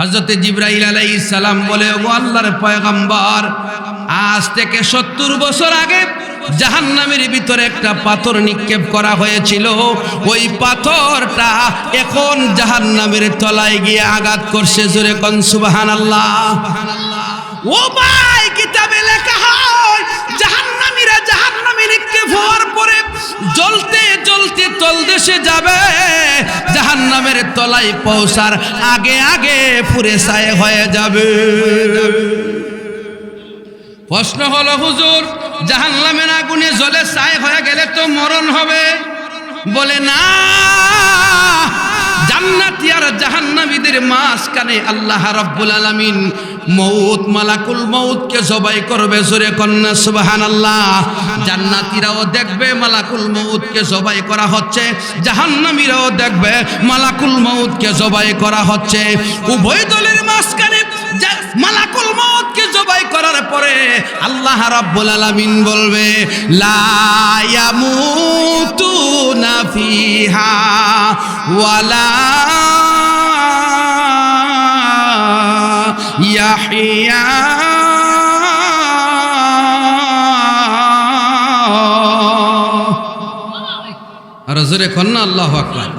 হযরত জিবরাইল আলাইহিস সালাম বলে, ও আল্লাহর পয়গম্বর, আজ থেকে 70 বছর আগে জাহান্নামের ভিতরে একটা পাথর নিক্ষেপ করা হয়েছিল। ওই পাথরটা এখন জাহান্নামের তলায় গিয়ে আঘাত করছে। জোরে কোন সুবহানাল্লাহ। ও ভাই, কিতাবে লেখা হয় জাহান্নামীরা জাহান্নামে নিক্ষেপ হওয়ার পরে জ্বলতে জ্বলতে তলদেশে যাবে। জাহান্নামের তলায় পৌঁছার আগে আগে পুড়ে ছাই হয়ে যাবে। প্রশ্ন হলো, হুজুর, জাহান্নামের আগুনে জ্বলে ছাই হয়ে গেলে তো মরণ হবে। বলে না, জান্নাতি আর জাহান্নামীদের মাঝখানে আল্লাহ রাব্বুল আলামিন মউত, মালাকুল মউতকে জবাই করবে। জোরে কন্যা সুবহানাল্লাহ। জান্নাতীরাও দেখবে মালাকুল মউতকে জবাই করা হচ্ছে, জাহান্নামীরাও দেখবে মালাকুল মউতকে জবাই করা হচ্ছে। উভয় দলের মাঝখানে মালাকুল মউতকে জবাই করার পরে আল্লাহ রাব্বুল আলামিন বলবে, লা ইয়ামুতুনা ফিহা ওয়ালা ইয়াহইয়া। আর জোরে কন্যা আল্লাহু আকবার।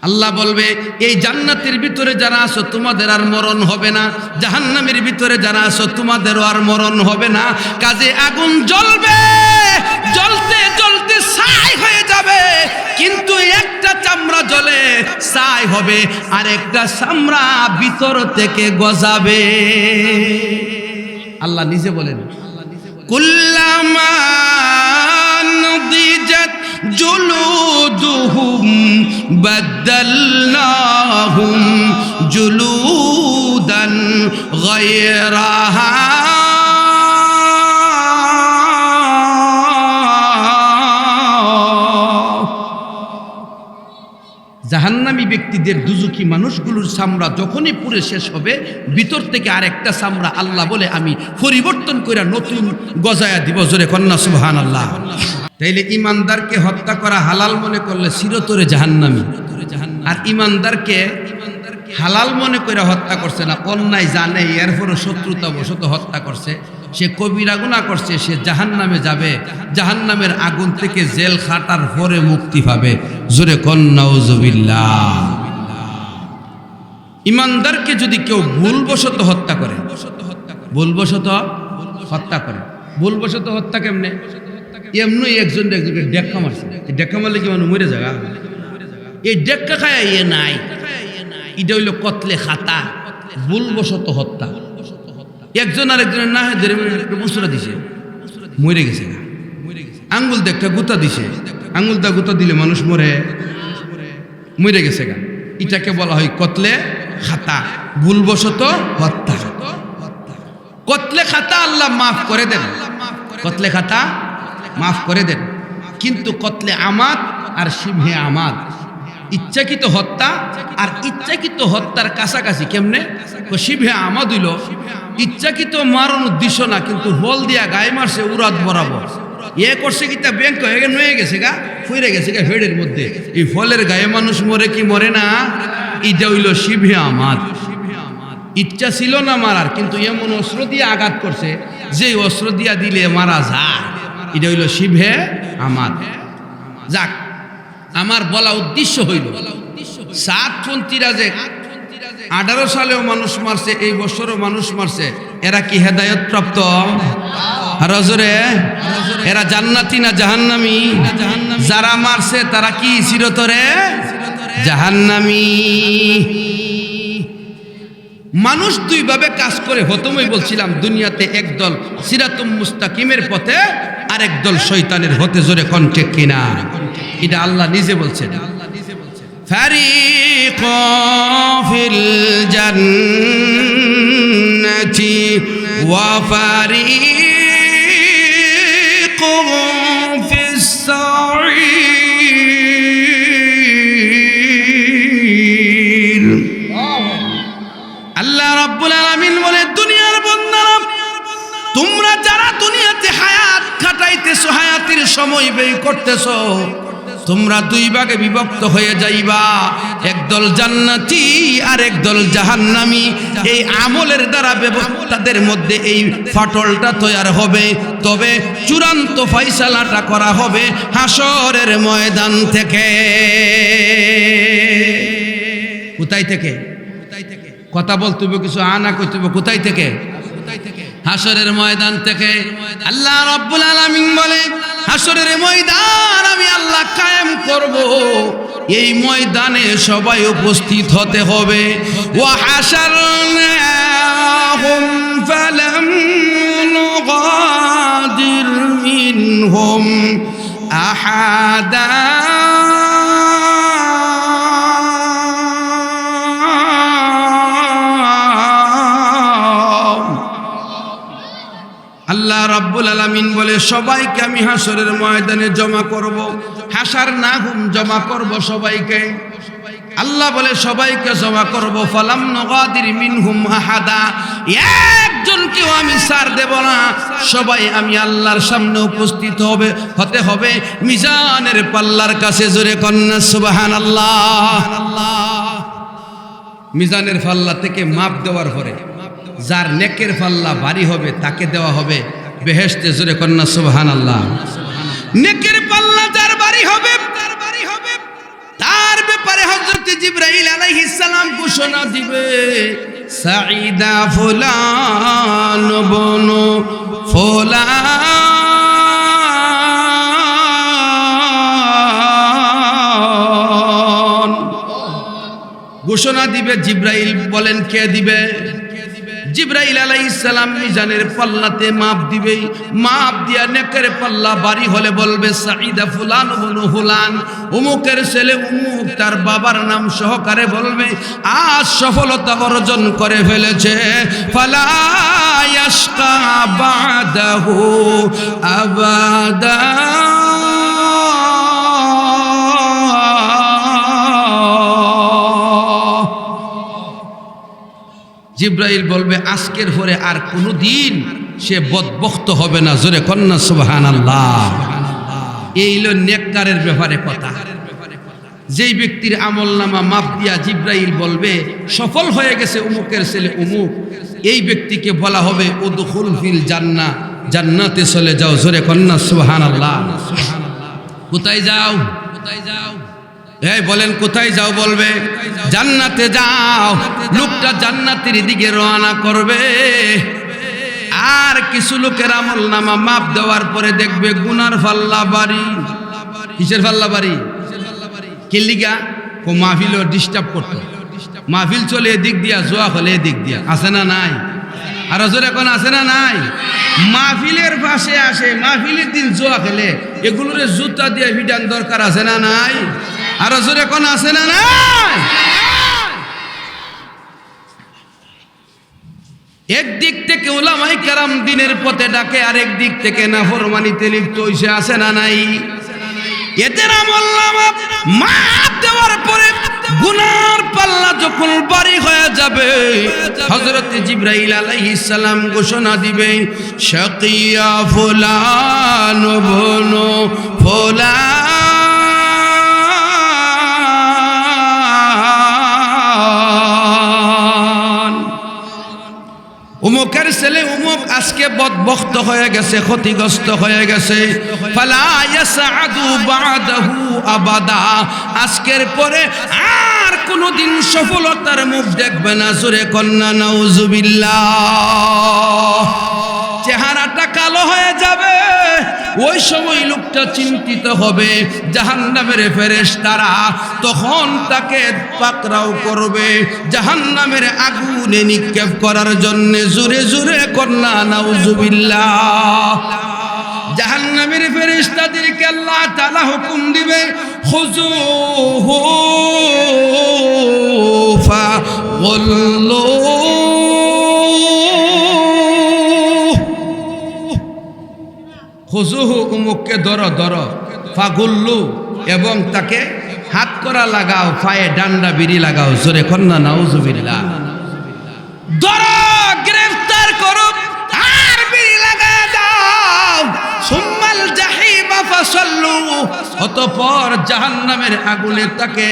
আল্লাহ বলবে, এই জান্নাতের ভিতরে যারা আছো তোমাদের আর মরণ হবে না, জাহান্নামের ভিতরে যারা আছো তোমাদেরও আর মরণ হবে না। কাজে আগুন জ্বলবে, জ্বলতে জ্বলতে ছাই হয়ে যাবে, কিন্তু একটা চামড়া জ্বলে ছাই হবে আর একটা চামড়া ভিতর থেকে গজাবে। আল্লাহ নিজে বলেন, কুল্লামা নদিজাত জুলুদুহুম বাদদালনাহুম জুলুদান গায়রাহা। জাহান্নামী ব্যক্তিদের, দুজুকি মানুষগুলোর চামড়া যখনই পুড়ে শেষ হবে, ভিতর থেকে আরেকটা চামড়া আল্লাহ বলে আমি পরিবর্তন করে নতুন গজায়া দিব। জোরে কন্যা সুবহানাল্লাহ। তাইলে ইমানদারকে হত্যা করা হালাল মনে করলে চিরতরে জাহান্নামী, আর ইমানদারকে হালাল মনে করে হত্যা করছে না, অন্যায় জানে এরপরও শত্রুতা বশত হত্যা করছে, সে কবিরা গুনাহ করছে, সে জাহান্নামে যাবে। জাহান্নামের আগুন থেকে জেল খাটার পরে মুক্তি পাবে। জোরে কোন নাউজুবিল্লাহ। ইমানদারকে যদি কেউ ভুলবশত হত্যা করে, ভুলবশত হত্যা করে, ভুলবশত হত্যা কেমনে? এমনি একজনকে ডেক্কা মারছে, ডেক্কা মারলে কি মানুষ মরে যাগা? এই ডেক্কা খায় ইয়ে নাই, এটা হইল কতলে খাতা, ভুলবশত হত্যা। একজন আর একজনের না ধরে মুসরা দিছে, মরে গেছে। আঙ্গুল দেখটা গুতা দিছে, আঙ্গুলটা গুতা দিলে মানুষ মরে, মরে গেছে গা। এটাকে বলা হয় কতলে খাতা, ভুলবশত হত্যা। কতলে খাতা আল্লাহ মাফ করে দেন, কতলে খাতা মাফ করে দেন, কিন্তু কতলে আমাদ আর শিবহে আমাদ, ইচ্ছাকৃত হত্যা আর ইচ্ছাকৃত হত্যার কাছাকাছি কেমনে? শিবহে আমাদ হইল ইচ্ছাকৃত মারণ উদ্দেশ্য না, কিন্তু বল দিয়া গায়ে মারছে উরাত বরাবর। এ করছে কি তা ব্যাংক হয়ে নয়ে গেছে গা, ফুইরে গেছে গা হেডের মধ্যে। এই ফলের গায়ে মানুষ মরে কি মরে না? এটা হইল শিবহে আমাদ। ইচ্ছা ছিল না মারার, কিন্তু এমন অস্ত্র দিয়ে আঘাত করছে যে অস্ত্র দিয়া দিলে মারা যায়। এটা হইল শিবহে আমাদ। যাক, আমার বলা উদ্দেশ্য হইল সাতপন্থীরা যে 18 সালেও মানুষ মারছে, এই বছরও মানুষ মারছে, এরা কি হেদায়েত প্রাপ্ত? রজরে এরা জান্নাতি না জাহান্নামী? যারা মারছে তারা কি চিরতরে জাহান্নামী? মানুষ দুই ভাবে কাজ করে, প্রথমেই বলছিলাম দুনিয়াতে একদল সিরাতুম মুস্তাকিমের পথে, আর একদল শয়তানের পথে। জোরে কোন ঠিক কিনা? এটা আল্লাহ নিজে বলছেন, ফারিকুন ফিল জান্নাতি ওয়া ফারিকুন ফিস সাঈর। আল্লাহ রাব্বুল আলামিন বলে, দুনিয়ার বান্দারা, তোমরা যারা দুনিয়াতে হায়াত কাটাইতেছো, হায়াতের সময় ব্যয় করতেছো, তোমরা দুই ভাগে বিভক্ত হয়ে যাইবা, একদল জান্নাতি আর একদল জাহান্নামী। এই আমলের দ্বারা তাদের মধ্যে এই ফাটলটা তৈরি হবে। তবে চূড়ান্ত ফয়সালাটা করা হবে হাসরের ময়দান থেকে। কোথায় থেকে? কথা বলতে হবে, কিছু আনা করতে হবে। কোথায় থেকে? হাসরের ময়দান থেকে। আল্লাহ রাব্বুল আলামিন বলে, হাসরের ময়দান আমি আল্লাহ কায়েম করব। এই ময়দানে সবাই উপস্থিত হতে হবে। ওয়া হাশারনাহুম ফালাম নুগাদির মিনহুম আহাদা। আল্লাহ রাব্বুল আলামিন বলে, সবাইকে আমি হাসরের ময়দানে জমা করব। হাসার না হুম, জমা করব সবাইকে। আল্লাহ বলে সবাইকে জমা করব। ফালাম নুগাদির মিনহুম আহাদা, একজনকেও আমি ছাড় দেব না। সবাই আমি আল্লাহর সামনে উপস্থিত হতে হবে মিজানের পাল্লার কাছে। জোরে কন্না সুবহানাল্লাহ। মিজানের পাল্লা থেকে মাপ দেওয়ার পরে যার নেকের পাল্লা ভারী হবে তাকে দেওয়া হবে বেহেশতে। জোরে কন্না সুবহানাল্লাহ। নেকের পাল্লা যার ভারী হবে তার ব্যাপারে হযরত জিবরাইল আলাইহিস সালাম ঘোষণা দিবে, সাঈদা ফুলান বনু ফুলান। ঘোষণা দিবে। জিবরাইল বলেন কে দিবে? জিবরাইল আলাইহিস সালাম মিজানের পাল্লাতে মাপ দিবে। মাপ দিয়া নেকের পাল্লা ভারী হলে বলবে, সাঈদা ফুলান বনু ফুলান, অমুকের ছেলে অমুক, তার বাবার নাম সহকারে বলবে, আজ সফলতা অর্জন করে ফেলেছে। ফালা ইয়াশকা বাদাহু আবাদা। জিবরাইল বলবে, আজকের পরে আর কোনো দিন সে বদবখত হবে না। জোরে কন্না সুবহানাল্লাহ। এই হলো নেককারের ব্যাপারে কথা। যেই ব্যক্তির আমলনামা মাপ দিয়া জিবরাইল বলবে সফল হয়ে গেছে অমুকের ছেলে অমুক, এই ব্যক্তিকে বলা হবে উদখুল ফিল জান্নাহ, জান্নাতে চলে যাও। জোরে কন্না সুবহানাল্লাহ। কোথায় যাও? কোথায় যাও? এই বলেন কোথায় যাও? বলবে জান্নাতে যাও। লোকটা জান্নাতের দিকে রওনা করবে। আর কিছু লোকের আমলনামা মাপ দেওয়ার পরে দেখবে গুনার পাল্লা ভারী। কিসের পাল্লা ভারী? কেলিগা কো মাহফিল ডিস্টার্ব করতো। মাহফিল চলে এদিক দিয়া, জোয়া হলে এদিক দিয়া। আছে না নাই? আর জোরে এখন আছে না নাই? মাহফিলের পাশে আসে, মাহফিলের দিন জোয়া খেলে, এগুলোরে জুতা দিয়ে ভিটান দরকার আছে না নাই? আর জোরে এখন আছে না নাই? একদিক থেকে উলামায়ে কেরাম দিনের পথে ডাকে, আর একদিক থেকে নাফরমানিতে লিপ্ত হইছে। আছে না নাই? এদের আমলনামা মাপ দেওয়ার পরে গুনার পাল্লা যখন ভারী হয়ে যাবে, হযরত জিবরাইল আলাইহিস সালাম ঘোষণা দিবে, শাকিয়া ফুলান বনু ফুলান, উমুকের ছেলে উমুক আজকে বদবখত হয়ে গেছে, ক্ষতিগ্রস্ত হয়ে গেছে। ফালা ইয়াসআদু বাদাহু আবাদা, আজকের পরে আর কোনোদিন সফলতার মুখ দেখবে না। জোরে কন্না নাউজুবিল্লাহ। চেহারাটা কালো হয়ে যাবে। ওই সময় লোকটা চিন্তিত হবে। জাহান্নামের ফেরেশতারা তখন তাকে পাকড়াও করবে, জাহান্নামের আগুনে নিক্ষেপ করার জন্য। জোরে জোরে কন্না নাউজুবিল্লাহ। জাহান্নামের ফেরেশতাদেরকে আল্লাহ তাআলা হুকুম দিবে, খুযুহু ফাগুল্লু, খুযুহু উমুককে ধরো ধরো, ফাগুল্লু এবং তাকে হাত করা লাগাও, পায়ে ডান্ডা বিড়ি লাগাও। জোরে কন্না নাউজুবিল্লাহ। ধরো, গ্রেফতার করো, আর বিড়ি লাগা দাও। সুম্মাল জাহিমা ফাসাল্লু, অতঃপর জাহান্নামের আগুনে তাকে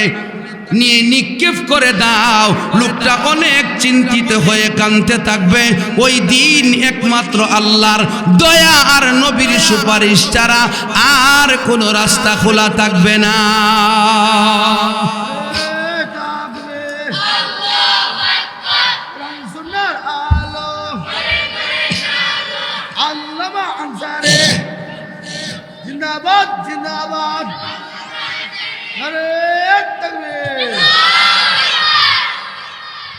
নিয়ে নিক্ষেপ করে দাও। লোকটা অনেক চিন্তিত হয়ে কাঁদতে থাকবে। ওই দিন একমাত্র আল্লাহর দয়া আর নবীর সুপারিশ ছাড়া আর কোনো রাস্তা খোলা থাকবে না। জিন্দাবাদ জিন্দাবাদ,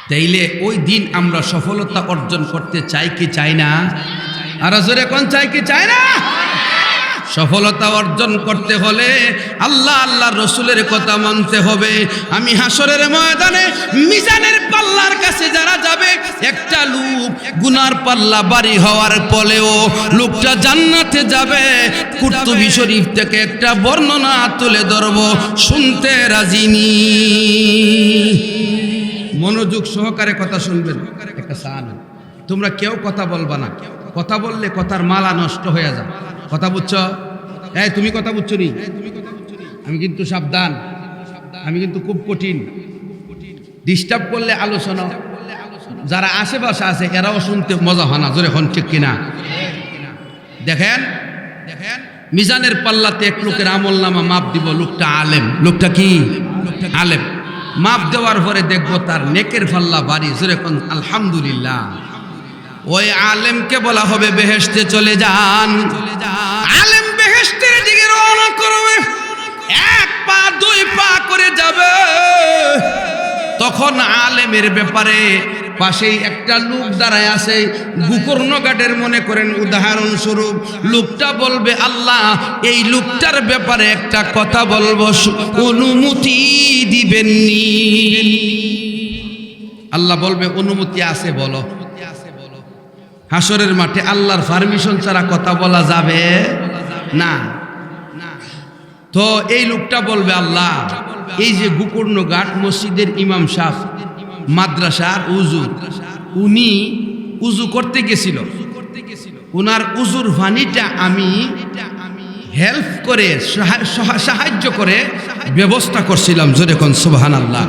তাইলে ওই দিন আমরা সফলতা অর্জন করতে চাই কি চাই না? আর জোরে কোন চাই কি চাই না? সফলতা অর্জন করতে হলে আল্লাহ আল্লাহ রসুলের কথা মানতে হবে। আমি হাসরের ময়দানে মিজানের পাল্লার কাছে যারা যাবে, একটা লোক গুনার পাল্লা বাড়ি হওয়ার পরেও লোকটা জান্নাতে যাবে। কুরতুবী শরীফ থেকে একটা বর্ণনা তুলে ধরব, শুনতে রাজিনি। মনোযোগ সহকারে কথা শুনবেন। একটা সান, তোমরা কেউ কথা বলবা না। কথা বললে কথার মালা নষ্ট হয়ে যায়। কথা বুঝছো? এই তুমি কথা বুঝছো নি? আমি কিন্তু সাবধান, আমি কিন্তু খুব কঠিন। ডিস্টার্ব করলে আলোচনা, যারা আশেপাশে আছে এরাও শুনতে মজা হয় না। জোরে হন ঠিক কিনা? দেখেন দেখেন, মিজানের পাল্লাতে এক লোকের আমল নামা মাপ দিব। লোকটা আলেম। লোকটা কি? আলেম। মাপ দেওয়ার পরে দেখবো তার নেকের পাল্লা বাড়ি। জোরে কোন আলহামদুলিল্লাহ। ওই আলেমকে বলা হবে বেহেশতে চলে যান। আলেম বেহেশতের দিকে রওনা করবে, এক পা দুই পা করে যাবে। তখন আলেমের ব্যাপারে পাশেই একটা লোক দাঁড়ায় আছে, গোকর্ণঘাটের মনে করেন উদাহরণস্বরূপ। লোকটা বলবে, আল্লাহ এই লোকটার ব্যাপারে একটা কথা বলবো, অনুমতি দিবেননি? আল্লাহ বলবে, অনুমতি আছে, বলো। হাসরের মাঠে আল্লাহর পারমিশন ছাড়া কথা বলা যাবে না। তো এই লোকটা বলবে, আল্লাহ এই যে গোকর্ণঘাট মসজিদের ইমাম সাহেব, মাদ্রাসার হুজুর, উনি উজু করতে গেছিল। উনার উজুর পানিটা আমি হেল্প করে, সাহায্য করে ব্যবস্থা করছিলাম। জোরে কোন সুবহানাল্লাহ।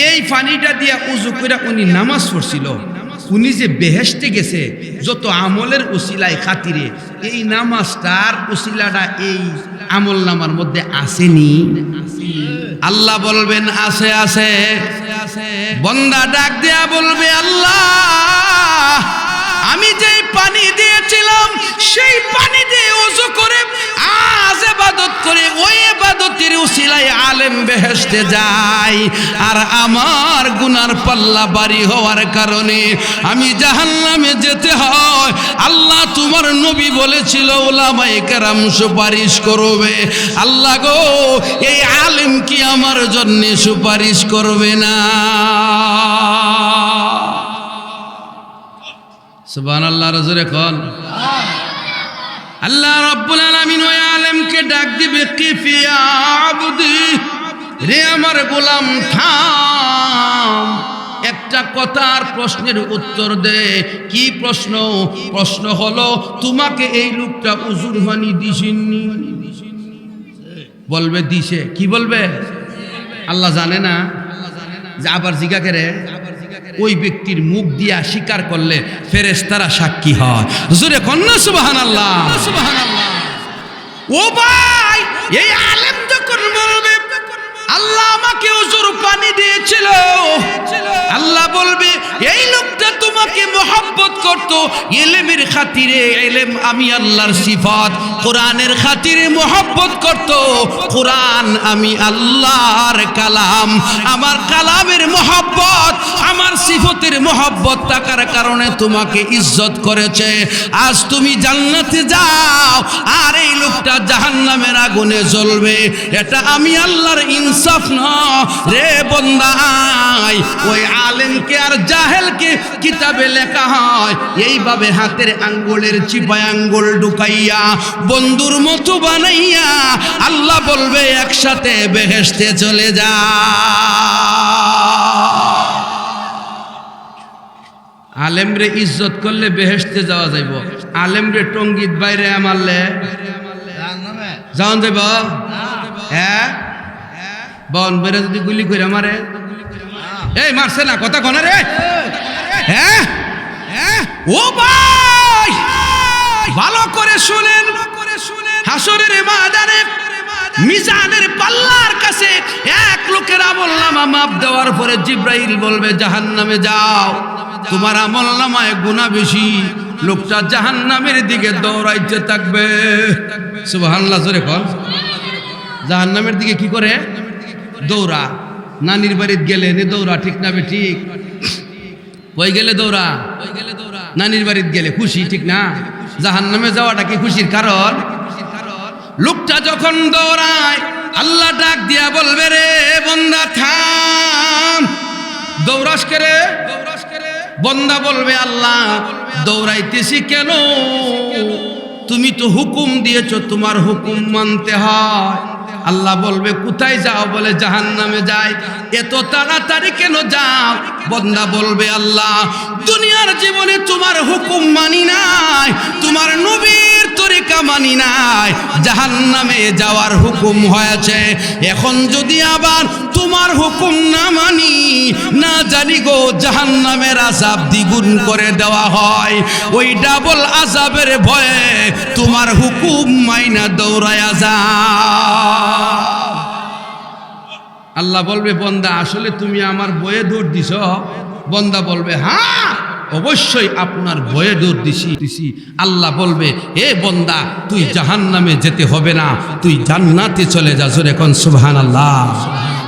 এই পানিটা দিয়ে উজু করে উনি নামাজ পড়ছিল। উনি যে বেহেশতে গেছে যত আমলের উসিলায় খাতিরে, এই নামাজটার উসিলাটা এই আমল নামার মধ্যে আসেনি? আল্লাহ বলবেন আছে আছে। বন্দা ডাক দেয়া বলবে, আল্লাহ আমি যেই পানি দিয়েছিলাম সেই পানি দিয়ে ওযু করে আজ ইবাদত করে, ওই ইবাদতের উসিলায় আলেম বেহেশতে যায়, আর আমার গুনার পাল্লা ভারী হওয়ার কারণে আমি জাহান্নামে যেতে হয়। আল্লাহ তোমার নবী বলেছিল উলামায়ে কেরাম সুপারিশ করবে। আল্লাহ গো, এই আলেম কি আমার জন্য সুপারিশ করবে না? সুবহানাল্লাহ। রাজুরে কোন আল্লাহ রাব্বুল আলামিন ওই আলেমকে ডাক দিবে, কিফি ইয়া আবদি, রে আমার গোলাম থাম, একটা কথার প্রশ্নের উত্তর দে। কি প্রশ্ন? প্রশ্ন হলো, তোমাকে এই লোকটা উজুর পানি দিছেননি? বলবে দিছে। কি বলবে? আল্লাহ জানে না যে আবার জিজ্ঞাসা করে? ওই ব্যক্তির মুখ দিয়া স্বীকার করলে ফেরেশতারা সাক্ষী হয়। জোরে কন্না সুবহানাল্লাহ। সুবহানাল্লাহ। ও ভাই, এই আলেম যখন বলবে আল্লাহ আমাকে উজুর পানি দিয়েছিল, আল্লাহ বলবে এই লোকটা তোমাকে মহব্বত করত ইলমের খাতিরে। ইলম আমি আল্লাহর সিফাত, কোরআনের খাতিরে মহব্বত করত। কোরআন আমি আল্লাহর কালাম, আমার কালামের মহব্বত, আমার সিফতের মহব্বত থাকার কারণে তোমাকে ইজ্জত করেছে। আজ তুমি জান্নাতে যাও, আর এই লোকটা জাহান্নামের আগুনে জ্বলবে। এটা আমি আল্লাহর ইনসাফ না রে বান্দা। ওই আলেমকে আর জাহেলকে কিতাবে লেখা হয় এইভাবে, হাতের আঙ্গুলের চিপায় আঙ্গুল ঢুকাইয়া বন্ধুর মতো বানাইয়া আল্লাহ বলবে একসাথে বেহেশতে চলে যা। আলেমরে ইজ্জত করলে বেহেশতে যাওয়া যাইব, আলেমরে টঙ্গিত বাইরে মারলে যাওন যাইব হ্যাঁ বন বেড়ে যদি গুলি করে মারে এই মারছে না কথা কনে রে হ্যাঁ ও ভাই ভালো করে শুনেন হাসরের ময়দানে মিজানের পাল্লার কাছে এক লোকের আমলনামা মাপ দেওয়ার পরে জিব্রাইল বলবে জাহান্নামে যাও তোমার আমলনামায় গুনাহ বেশি লোকটা জাহান্নামের দিকে দৌড়াইতে থাকবে সুবহানাল্লাহ জোরে কর জাহান্নামের দিকে কি করে দৌড়া নানির বাড়িতে গেলে নে দৌড়া ঠিক না বে ঠিক কই গেলে দৌড়া নানির বাড়িতে গেলে খুশি ঠিক না জাহান্নামে যাওয়াটা কি খুশির কারণ লোকটা যখন দৌড়ায় আল্লাহ ডাক দিয়া বলবে রে বান্দা থাম দৌড়াস করে বান্দা বলবে আল্লাহ দৌড়াইতেছি কেন তুমি তো হুকুম দিয়েছো তোমার হুকুম মানতে হয় আল্লাহ বলবে কোথায় যাও বলে জাহান্নামে যাই এত তাড়াতাড়ি কেন যাও বান্দা বলবে আল্লাহ দুনিয়ার জীবনে তোমার হুকুম মানি নাই তোমার নবীর তরিকা মানি নাই জাহান্নামে যাওয়ার হুকুম হয়েছে এখন যদি আবার তোমার হুকুম না মানি না জানি গো জাহান্নামের আযাব দ্বিগুণ করে দেওয়া হয় ওই ডাবল আযাবের ভয়ে তোমার হুকুম মাইনা দৌড়ায়া যা আল্লাহ বলবে বান্দা আসলে তুমি আমার বয়ে দৌড় দিছ বান্দা বলবে হ্যাঁ অবশ্যই আপনার বয়ে দৌড় দিছি আল্লাহ বলবে এ বান্দা তুই জাহান্নামে যেতে হবে না তুই জান্নাতে চলে যা জোরে কোন সুবহানাল্লাহ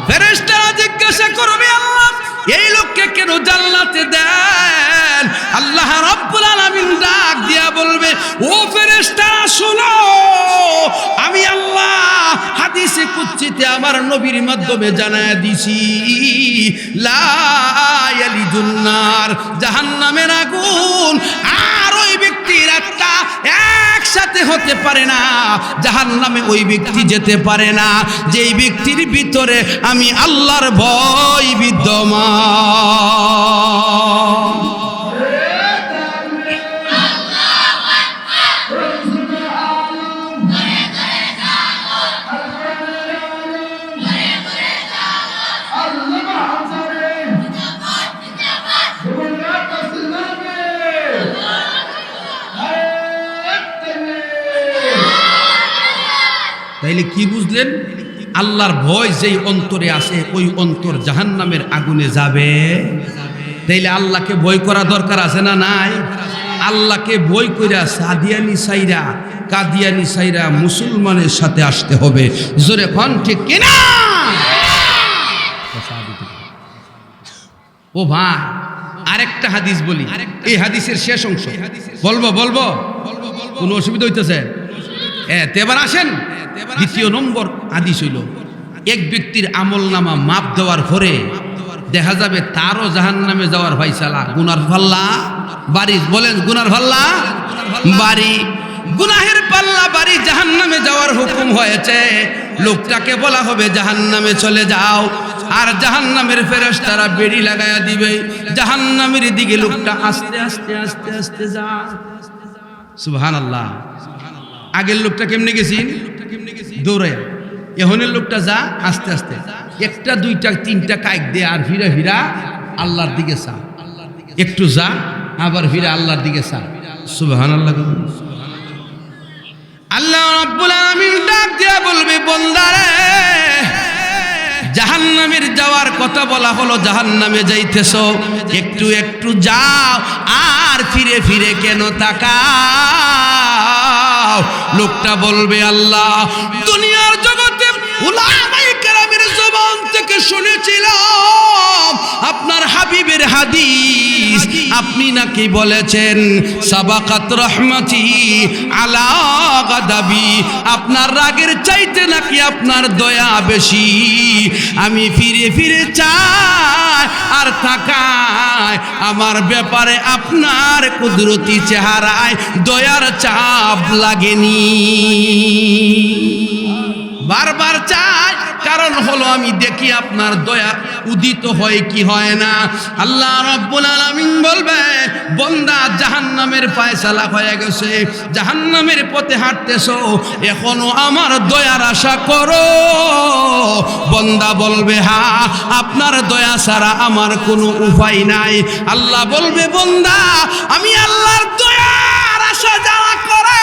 ফেরেশতারা জিজ্ঞাসা করবে আল্লাহ এই লোককে কেন জান্নাতে দেন আল্লাহ রাব্বুল আলামিন ডাক দিয়া বলবে ও ফেরেশতারা শুনো আমি আল্লাহ হাদিসে কুদসিতে আমার নবীর মাধ্যমে জানায়া দিছি লা ইয়ালিজুন নার জাহান্নামের আগুন আর ওই ব্যক্তির আত্মা একসাথে হতে পারে না জাহান্নামে ওই ব্যক্তি যেতে পারে না যেই ব্যক্তির ভিতরে আমি আল্লাহর ভয় বিদ্যমান তাইলে কি বুঝলেন আল্লাহর ভয় যেই অন্তরে আছে ওই অন্তর জাহান্নামের আগুনে যাবে তাইলে আল্লাহকে ভয় করা দরকার আছে না নাই আল্লাহকে ভয় কইরা সাদিয়ানি সাইরা কাদিয়ানি সাইরা মুসলমানের সাথে আসতে হবে জোরে কোন ঠিক কিনা ও ভাই আরেকটা হাদিস বলি এই হাদিসের শেষ অংশ বলবো কোনো অসুবিধা হইতেছে এবার আসেন দ্বিতীয় নম্বর হাদিস হইল এক ব্যক্তির আমলনামা মাপ দেওয়ার পরে দেখা যাবে তারও জাহান্নামে যাওয়ার ফায়সালা গুনার পাল্লা বাড়ি বলেন গুনার পাল্লা বাড়ি গুনাহের পাল্লা বাড়ি জাহান্নামে যাওয়ার হুকুম হয়েছে লোকটাকে বলা হবে জাহান্নামে চলে যাও আর জাহান্নামের ফেরেশতারা বেড়ি লাগায়া দিবে জাহান্নামের দিকে লোকটা আস্তে আস্তে আস্তে আস্তে যায় সুবহানাল্লাহ আগের লোকটা কেমনে গেছি দৌড়ায় এখনের লোকটা যা আস্তে আস্তে একটা দুইটা তিনটা কাইক দে আর ফিরা ফিরা আল্লাহর দিকে চা একটু যা আবার ফিরা আল্লাহর দিকে চা সুবহানাল্লাহ আল্লাহ রাব্বুল আলামিন ডাক দিয়া বলবে বান্দারে জাহান্নামের যাওয়ার কথা বলা হলো জাহান্নামে যাইতেছো একটু একটু যাও আর ফিরে ফিরে কেন তাকাও লোকটা বলবে আল্লাহ দুনিয়ার জগতে উলামায়ে কেরামের জবান থেকে শুনেছিলাম আপনার হাবিবের হাদিস আপনি নাকি বলেছেন সাবাকাত রহমতি আলা গাদাবি আপনার রাগের চাইতে নাকি আপনার দয়া বেশি আমি ফিরে ফিরে চাই আর তাকাই আমার ব্যাপারে আপনার কুদরতি চেহারায় দয়ার চাপ লাগেনি বারবার চাই, কারণ হলো আমি দেখি আপনার দয়া উদিত হয় কি হয় না। আল্লাহ রাব্বুল আলামিন বলবে, বান্দা জাহান্নামের ফয়সালা হয়ে গেছে, জাহান্নামের পথে হাঁটতেছো, এখনো আমার দয়ার আশা করো। বান্দা বলবে, হ্যাঁ, আপনার দয়া ছাড়া আমার কোনো উপায় নাই। আল্লাহ বলবে, বান্দা আমি আল্লাহর দয়ার আশা যারা করে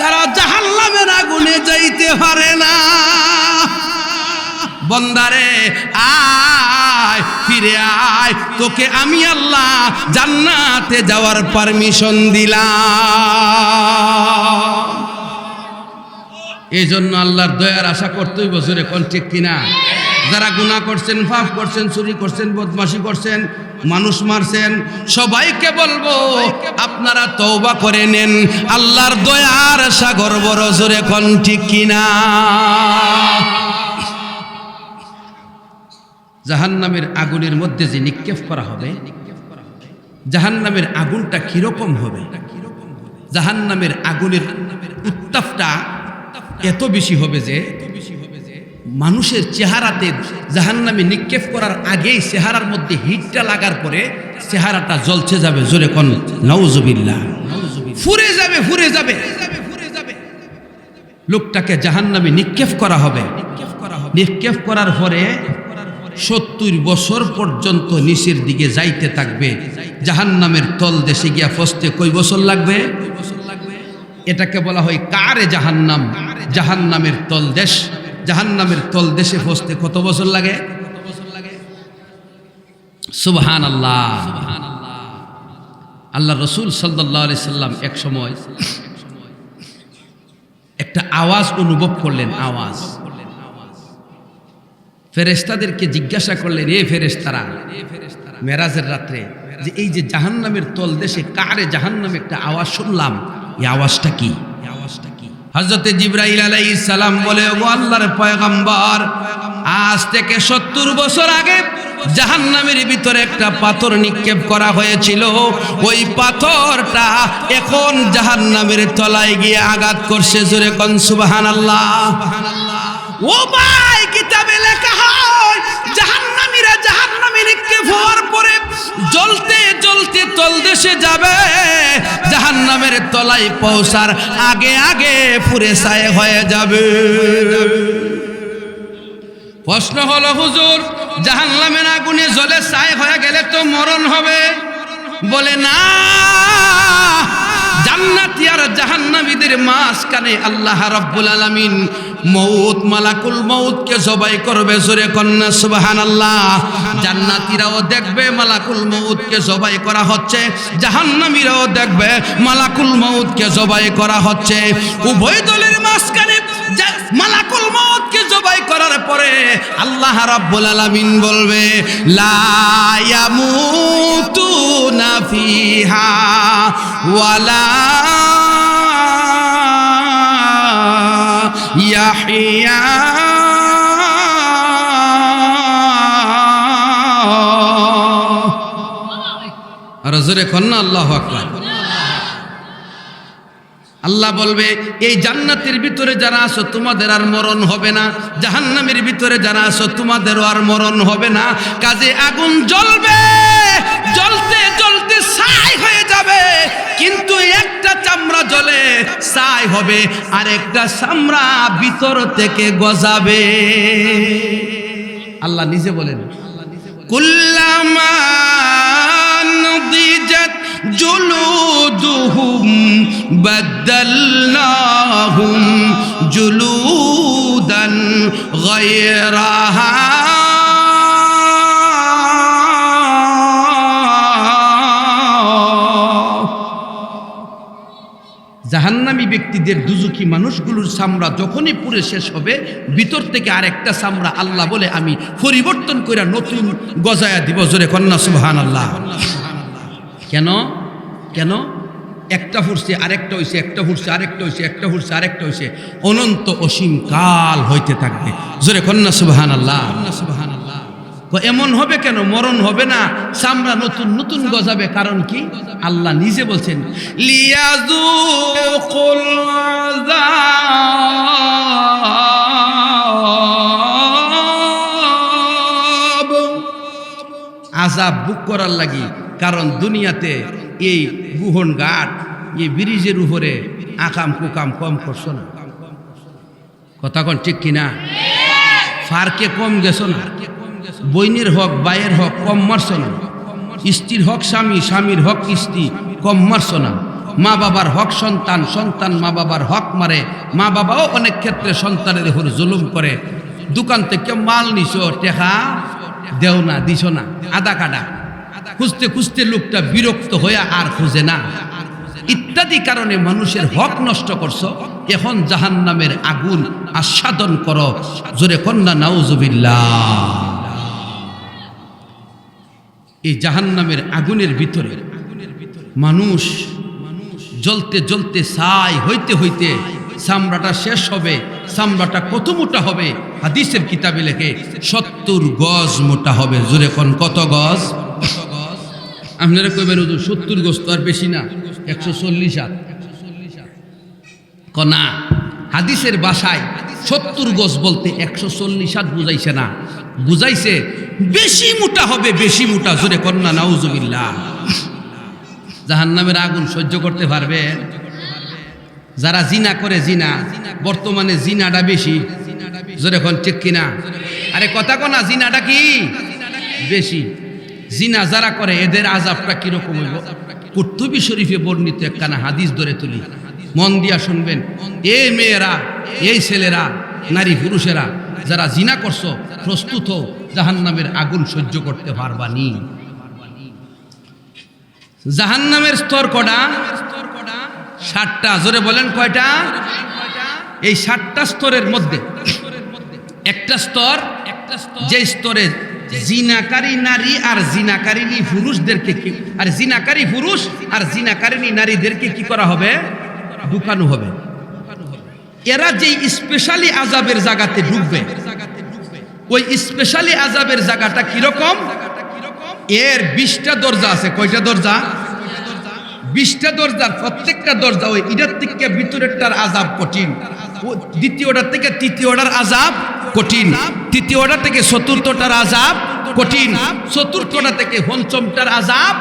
তারা জাহান্নামের আগুনে যাইতে পারে না। বান্দারে আয়, ফিরে আয়, তোকে আমি আল্লাহ জান্নাতে যাওয়ার পারমিশন দিলাম। এই জন্য আল্লাহর দয়ার আশা করতেই বছরে কোন ঠিক কিনা? যারা গুনাহ করছেন, পাপ করছেন, চুরি করছেন, বদমাশি করছেন, মানুষ মারছেন, সবাইকে বলবো আপনারা তওবা করে নেন। আল্লাহর দয়ার সাগর বড় জোরে কোন ঠিক কিনা? জাহান্নামের আগুনের মধ্যে যে নিক্ষেপ করা হবে, জাহান্নামের আগুনটা কিরকম হবে? জাহান্নামের আগুনের উত্তাপটা এত বেশি হবে যে মানুষের চেহারাতে জাহান্নামে নিক্ষেপ করার আগেই চেহারার মধ্যে হিটটা লাগার পরে চেহারাটা জ্বলছে যাবে। জোরে কোন নাউজুবিল্লাহ। ফুরে যাবে, ফুরে যাবে। লোকটাকে জাহান্নামে নিক্ষেপ করা হবে। নিক্ষেপ করার পরে 70 বছর পর্যন্ত নিচের দিকে যাইতে থাকবে। জাহান্নামের তল দেশে গিয়া ফসতে কয় বছর লাগবে? এটাকে বলা হয় কারে জাহান্নাম। জাহান্নামের তল দেশ, জাহান্নামের তল দেশে ফসতে কত বছর লাগে? সুবহানাল্লাহ। আল্লাহ রসুল সাল্লাল্লাহু আলাইহি সাল্লাম এক সময় একটা আওয়াজ অনুভব করলেন। আওয়াজ, ফেরেশতাদেরকে জিজ্ঞাসা করলেন, এ ফেরেশতারা, মেরাজের রাত্রে যে এই যে জাহান্নামের তল দেশে কারে জাহান্নাম একটা আওয়াজ শুনলাম, এই আওয়াজটা কি? হযরতে জিবরাইল আলাইহিস সালাম বলে, ও আল্লাহর পয়গম্বর, আজ থেকে 70 বছর আগে জাহান্নামের ভিতরে একটা পাথর নিক্ষেপ করা হয়েছিল। ওই পাথরটা এখন জাহান্নামের তলায় গিয়ে আঘাত করছে। জোরে কোন সুবহানাল্লাহ। ও ভাই, কিতাবে লেখা হয় জাহান্নামীরা জাহান্নামে নিক্ষেপ হওয়ার পরে জ্বলতে জ্বলতে তলদেশে যাবে, জাহান্নামের তলায় পৌঁছার আগে আগে পুড়ে ছাই হয়ে যাবে। প্রশ্ন হলো, হুজুর, জাহান্নামের আগুনে জ্বলে ছাই হয়ে গেলে তো মরণ হবে। বলে না, জান্নাতি আর জাহান্নামীদের মাঝখানে আল্লাহ রাব্বুল আলামিন মউত, মালাকুল মউতকে জবাই করবে। জোরে কন্যা সুবহানাল্লাহ। জান্নাতীরাও দেখবে মালাকুল মউতকে জবাই করা হচ্ছে, জাহান্নামীরাও দেখবে মালাকুল মউতকে জবাই করা হচ্ছে। উভয় দলের মাঝখানে মালাকুল মউতকে জবাই করার পরে আল্লাহ রাব্বুল আলামিন বলবে, লা ইয়ামুতুনা ফিহা ওয়ালা ইয়াহইয়া। আর জোরে কন্যা আল্লাহু আকবার। আল্লাহ বলবে, এই জান্নাতের ভিতরে যারা আছো তোমাদের আর মরণ হবে না, জাহান্নামের ভিতরে যারা আছো তোমাদেরও আর মরণ হবে না। কাজে আগুন জ্বলবে, জ্বলতে জ্বলতে ছাই হয়ে যাবে, কিন্তু একটা চামড়া জ্বলে ছাই হবে আর একটা চামড়া ভিতর থেকে গজাবে। আল্লাহ নিজে বলেন, কুল্লামা নদিজাত জুলুদুহুম বাদদালনাহুম জুলুদান গায়রাহা। জাহান্নামী ব্যক্তিদের, দুজুকি মানুষগুলোর চামড়া যখনই পুড়ে শেষ হবে, ভিতর থেকে আরেকটা চামড়া আল্লাহ বলে আমি পরিবর্তন করে নতুন গজায়া দিব। জোরে কন্যা সুবহানাল্লাহ। কেন? কেন? একটা ফুরছে আরেকটা হইছে, একটা ফুরছে আরেকটা হইছে, একটা ফুরছে আরেকটা হইছে, অনন্ত অসীম কাল হইতে থাকবে। জোরে কন্যা সুবহানাল্লাহ। এমন হবে কেন? মরণ হবে না, চামড়া নতুন নতুন গজাবে। কারণ কি? আল্লাহ নিজে বলছেন, লিয়াযুকুল আযাব আযাব বুক করার লাগি। কারণ দুনিয়াতে এই গুহন ঘাট এই ব্রিজের উপরে আকাম কুকাম কম করছো না, কথা কোন ঠিক কিনা? ফারকে কম গেছো না, বইনের হক বাইয়ের হক কম মারছো না, স্ত্রীর হক স্বামী, স্বামীর হক স্ত্রী কম মারছো না, মা বাবার হক সন্তান, সন্তান মা বাবার হক মারে, মা বাবাও অনেক ক্ষেত্রে সন্তানের উপর জুলুম করে। দোকান থেকে মাল নিছো, টেকা দেও না, দিছ না, আদা কাটা খুঁজতে খুঁজতে লোকটা বিরক্ত হয়ে আর খুঁজে না, ইত্যাদি কারণে মানুষের হক নষ্ট করছো। এখন জাহান্নামের আগুন আস্বাদন করো, জোরে কন্যা নাউজুবিল্লাহ। এই জাহান্নামের আগুনের ভিতরে মানুষ জ্বলতে জ্বলতে ছাই হইতে হইতে চামড়াটা শেষ হবে। চামড়াটা কত মোটা হবে? হাদিসের কিতাবে লেখে 70 গজ মোটা হবে। জোরে কোন কত গজ? আপনারা কইবেন হুজুর 70 গজ তো আর বেশি না, 140 হাত। কনা হাদিসের ভাষায় 70 গজ বলতে 140 হাত বুঝাইছে না, বুঝাইছে বেশি মোটা হবে, বেশি মোটা। জোরে কন্যা নাউজুবিল্লাহ। জাহান্নামের আগুন সহ্য করতে পারবে যারা জিনা করে? জিনা বর্তমানে জিনাটা বেশি, জোরে কোন ঠিক কিনা? আরে কথা কোনা, জিনাটা কি বেশি? জিনা যারা করে এদের আযাবটা কিরকম হইব? কুরতুবী শরীফে বর্ণিত একখানা হাদিস ধরে তুলি, মন দিয়া শুনবেন। এই মেয়েরা, এই ছেলেরা, নারী পুরুষেরা যারা জিনা করছো, প্রস্তুত হও, জাহান্নামের আগুন সহ্য করতে পারবানি। জাহান্নামের স্তর কটা? 7টা। জোরে বলেন কয়টা? এই 7টা স্তরের মধ্যে একটা স্তর, যে স্তরে জিনাকারী নারী আর জিনাকারিনী পুরুষদেরকে আর জিনাকারী পুরুষ আর জিনাকারিনী নারীদেরকে কি করা হবে? ঢুকানো হবে। এরা যে স্পেশালি আযাবের জায়গাতে ঢুকবে, ওই স্পেশালি আযাবের জায়গাটা কিরকম? এর 20টা দরজা আছে। কয়টা দরজা? 20টা দরজার প্রত্যেকটা দরজা ওই ইটার থেকে ভিতরেরটার আযাব কঠিন, দ্বিতীয়টার থেকে তৃতীয়টার আযাব কঠিন, তৃতীয়টা থেকে চতুর্থটার আযাব কঠিন, চতুর্থটা থেকে পঞ্চমটার আযাব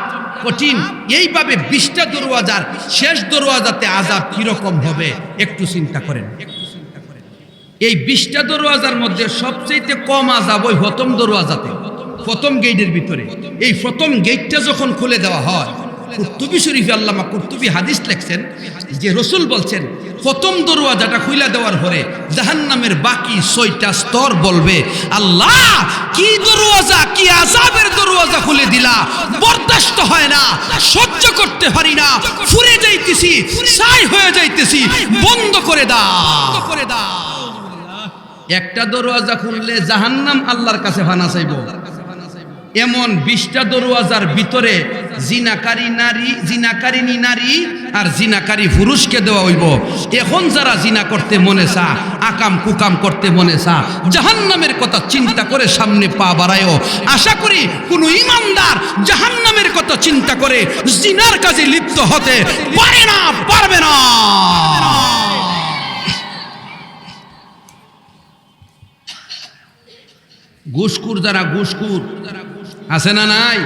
কঠিন। এইভাবে 20টা দরওয়াজার শেষ দরওয়াজাতে আযাব কিরকম হবে একটু চিন্তা করেন। এই 20টা দরওয়াজার মধ্যে সবচেয়ে কম আযাব ওই প্রথম দরওয়াজাতে, প্রথম গেটের ভিতরে। এই প্রথম গেটটা যখন খুলে দেওয়া হয়, কুরতুবী শরীফে আল্লামা কুরতুবী হাদিস লেখছেন যে রাসূল বলছেন প্রথম দরওয়াজাটা খুলে দেওয়ার পরে জাহান্নামের বাকি 6টা স্তর বলবে, আল্লাহ কি দরওয়াজা, কি আযাবের দরওয়াজা খুলে দিলা, বরদাস্ত হয় না, সহ্য করতে পারি না, ফুরে যাইতেছি, ছাই হয়ে যাইতেছি, বন্ধ করে দাও। একটা দরওয়াজা খুললে জাহান্নাম আল্লাহর কাছে ফানা চাইব। এমন 20টা দরওয়াজার ভিতরে জিনাকারী নারী, জিনাকারিনী নারী আর জিনাকারী পুরুষকে দেওয়া হইব। এখন যারা জিনা করতে মনে চা, আকাম কুকাম করতে মনে চা, জাহান্নামের কথা চিন্তা করে সামনে পা বাড়ায়ও। আশা করি কোনো ইমানদার জাহান্নামের কথা চিন্তা করে জিনার কাজে লিপ্ত হতে পারে না, পারবে না। ঘুষখোর যারা, ঘুষখোর আছে না নাই?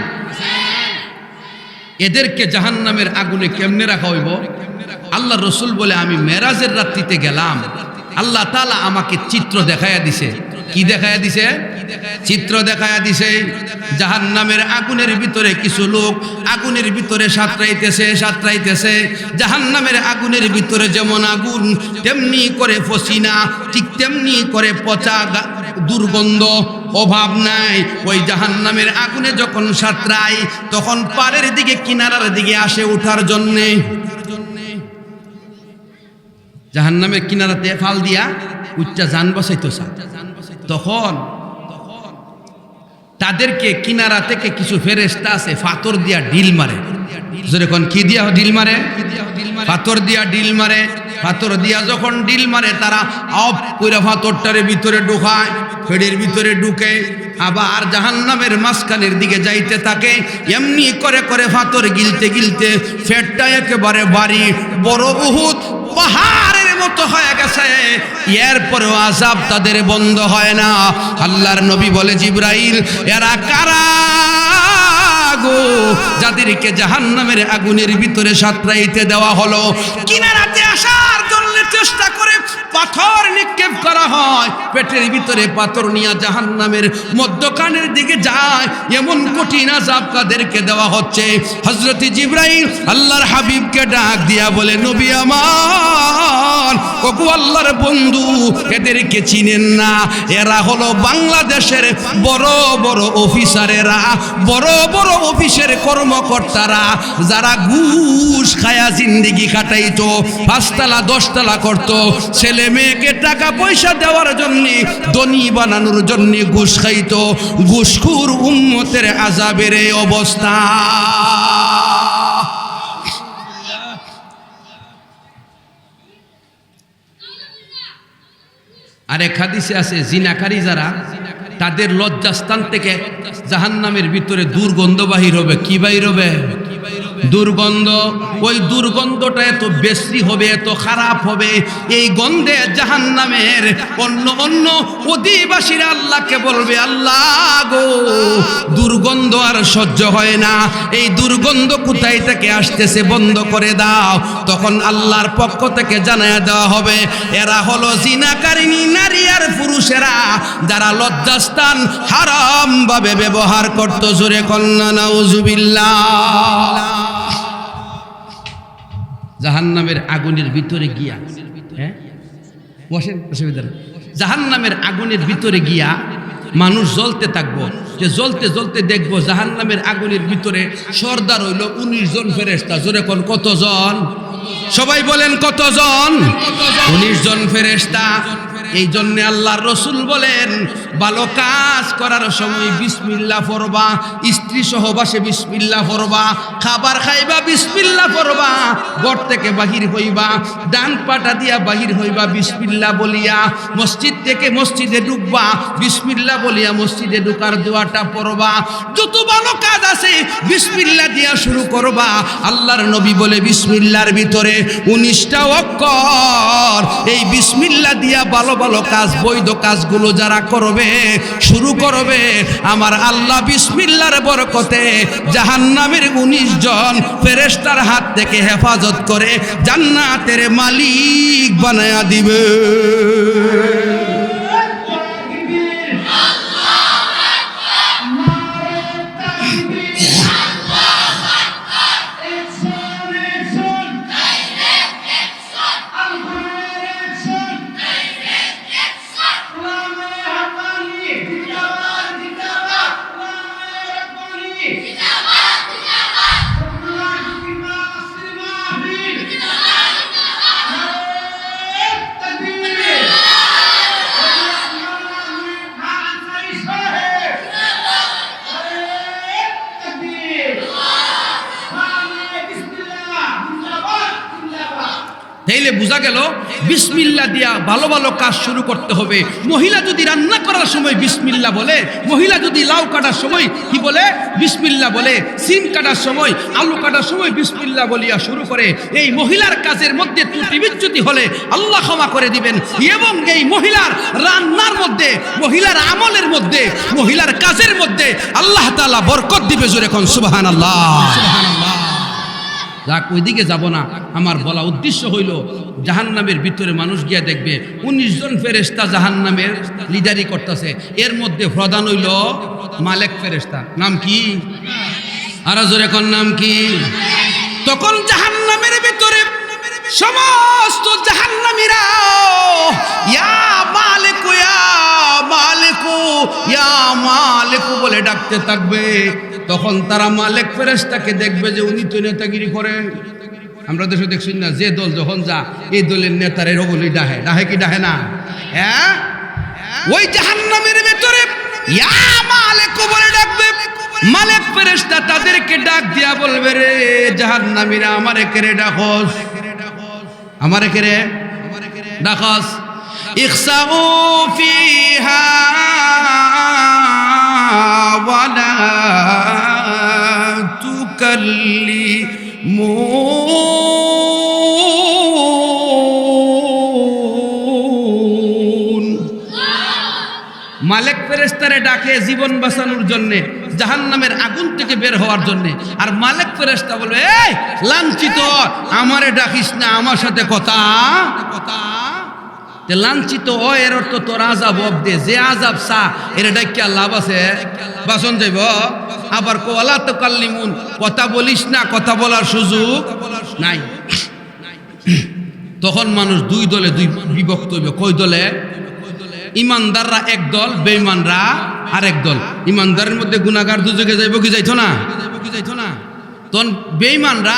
এদেরকে জাহান্নামের আগুনে কেমনে রাখা হইব? আল্লাহ রসুল বলে, আমি মেরাজের রাত্রিতে গেলাম, আল্লাহ তাআলা আমাকে চিত্র দেখায়া দিছে। কি দেখায়া দিছে? চিত্র দেখায়া দিছে। জাহান্নামের আগুনের ভিতরে কিছু লোক আগুনের ভিতরে সাঁতরাইতেছে। জাহান্নামের আগুনের ভিতরে যেমন আগুন, তেমনি করে পসিনা, ঠিক তেমনি করে পচা দুর্গন্ধ, অভাব নাই। ওই জাহান্নামের আগুনে যখন সাঁতরায় তখন পাড়ের দিকে, কিনারার দিকে আসে উঠার জন্যে। জাহান্নামের কিনারাতে ফাল দিয়া উচ্চা যান বসাইতো, তখন তাদেরকে কিনারা থেকে কিছু ফেরেশতা আছে পাথর দিয়া ঢিল মারে। যখন কি দিয়া ঢিল মারে? পাথর দিয়া ঢিল মারে। পাথর দিয়া যখন ঢিল মারে তারা অফ কইরা পাথরটারে ভিতরে ঢুকায়, ফেড়ের ভিতরে ঢুকে আবার জাহান্নামের মাঝখানের দিকে যাইতে থাকে। এমনি করে করে পাথর গিলতে গিলতে ফেটটা একেবারে ভারী, বড় উহুদ পাহাড়ের মতো হয়ে গেছে। এরপরেও আযাব তাদের বন্ধ হয় না। আল্লাহর নবী বলে, জিবরাইল এরা কারা? তাদেরকে জাহান্নামের আগুনের ভিতরে সাঁতরাইতে দেওয়া হলো। কিনারাতে আসার জন্য চেষ্টা করে পাথর নিক্ষেপ করা হয়, পেটের ভিতরে পাথর নিয়ে জাহান্নামের মধ্যখানের দিকে যায়। এমন কঠিন আযাব কাদেরকে দেওয়া হচ্ছে। হযরত জিবরাইল আল্লাহর হাবিবকে ডাক দিয়া বলে, নবী আমার, ওগো আল্লাহর বন্ধু, এদেরকে চিনেন না? এরা হলো বাংলাদেশের বড় বড় অফিসারেরা, বড় বড় অফিসের কর্মকর্তারা, যারা ঘুষ খায়া জিন্দেগি কাটাইতো, 5 তলা 10 তলা করত, ছেলে মেয়েকে টাকা পয়সা দেওয়ার জন্য, ধনী বানানোর জন্য ঘুষ খাইতো। ঘুষখোর উম্মতের আযাবের এই অবস্থা। আরেক হাদিসে আছে, জিনাকারী যারা, তাদের লজ্জাস্থান থেকে জাহান্নামের ভিতরে দুর্গন্ধ বাহির হবে। কি বাহির হবে? দুর্গন্ধ। ওই দুর্গন্ধটা এত বেশি হবে, এত খারাপ হবে, এই গন্ধে জাহান্নামের অন্য অন্য অধিবাসীরা আল্লাহকে বলবে, আল্লাহ গো, দুর্গন্ধ আর সহ্য হয় না, এই দুর্গন্ধ কোথায় থেকে আসতেছে, বন্ধ করে দাও। তখন আল্লাহর পক্ষ থেকে জানায়া দেওয়া হবে, এরা হলো জিনাকারিনী নারী আর পুরুষেরা, যারা লজ্জাস্থান হারাম ভাবে ব্যবহার করত। জোরে কন্যা নাউজুবিল্লাহ। জাহান্নামের আগুনের ভিতরে গিয়া, হ্যাঁ বসেন, অসুবিধা নেই। জাহান্নামের আগুনের ভিতরে গিয়া মানুষ জ্বলতে থাকবো, যে জ্বলতে জ্বলতে দেখবো জাহান্নামের আগুনের ভিতরে সর্দার হইল 19 জন ফেরেশতা। জোরে কোন কতজন? সবাই বলেন কতজন? 19 জন ফেরেশতা। এই জন্য আল্লাহর রাসূল বলেন, ভালো কাজ করার সময় বিসমিল্লাহ পড়বা, স্ত্রী সহবাসে বিসমিল্লাহ পড়বা, খাবার খাইবা বিসমিল্লাহ পড়বা, ঘর থেকে বাহির হইবা ডান পাটা দিয়া বাহির হইবা বিসমিল্লাহ বলিয়া, মসজিদ থেকে মসজিদে ঢুকবা বিসমিল্লাহ বলিয়া মসজিদে ঢুকার দোয়াটা পড়বা। যত ভালো কাজ আছে বিসমিল্লাহ দিয়া শুরু করবা। আল্লাহর নবী বলে, বিসমিল্লাহর ভিতরে 19টা অক্ষর। এই বিসমিল্লাহ দিয়া ভালো ভালো কাজ, বৈধ কাজগুলো যারা করবে, শুরু করবে, আমার আল্লাহ বিসমিল্লাহর বরকতে জাহান্নামের 19 জন ফেরেশতার হাত থেকে হেফাজত করে জান্নাতের মালিক বানায়া দিবে। তাইলে বোঝা গেল বিসমিল্লাহ দিয়া ভালো ভালো কাজ শুরু করতে হবে। মহিলা যদি রান্না করার সময় বিসমিল্লাহ বলে, মহিলা যদি লাউ কাটার সময় কি বলে? বিসমিল্লাহ বলে। সিম কাটার সময়, আলু কাটার সময় বিসমিল্লাহ বলিয়া শুরু করে। এই মহিলার কাজের মধ্যে ত্রুটি বিচ্যুতি হলে আল্লাহ ক্ষমা করে দিবেন। এবং এই মহিলার রান্নার মধ্যে, মহিলার আমলের মধ্যে, মহিলার কাজের মধ্যে আল্লাহ তাআলা বরকত দিবে। জোরে কোন সুবহানাল্লাহ। সুবহানাল্লাহ। যাক, ওইদিকে যাব না। আমার বলা উদ্দেশ্য হইল, জাহান্নামের ভিতরে মানুষ গিয়া দেখবে 19 জন ফেরেশতা জাহান্নামের লিডারি করতেছে। এর মধ্যে প্রধান হইল মালেক ফেরেশতা। নাম কি? আর জোরে কোন নাম কি? তখন জাহান্নামের ভিতরে সমস্ত জাহান্নামীরা ইয়া মালিকু ইয়া মালিকু ইয়া মালিকু বলে ডাকতে থাকবে। তখন তারা মালিক ফেরেশতাকে দেখবে যে উনি তো নেতাগিরি করে। আমরা দেশে দেখছি না, যে দল যখন যা, এই দলের নেতারে রগলি ডাহে, ডাহে কি ডাহে না? হ্যাঁ, ওই জাহান্নামের ভিতরে ইয়া মালিকু বলে ডাকবে। মালিক ফেরেশতা তাদেরকে ডাক দিয়া বলবে, রে জাহান্নামীরা, আমারে কেরে ডাকস, আমারে কেরে ডাকস। ইখসাউ ফিহা ওয়ালা তুকাল্লিমুন। মালিক ফেরেশতা ফেরেশতারে ডাকে জীবন বাঁচানোর জন্য, জাহান্নামের আগুন থেকে বের হওয়ার জন্য। আর মালিক ফেরেশতা বলবে, এই লাঞ্ছিত, আমারে ডাকিস না, আমার সাথে কথা। লাঞ্ছিত ও এর অর্থ তোর আযাব অবদে, যে আযাব সা এর ডাকিয়া লাভ আছে, বাসন যাইব। আবার কোয়ালা তো কাল্লিমুন, কথা বলিস না, কথা বলার সুযোগ নাই। তখন মানুষ দুই দলে বিভক্ত হইবে। কই দলে? ইমানদাররা এক দল, বেঈমানরা আরেক দল। ইমানদারের মধ্যে গুনাহগার দুজকে যাইব কি যাইতো না? তখন বেঈমানরা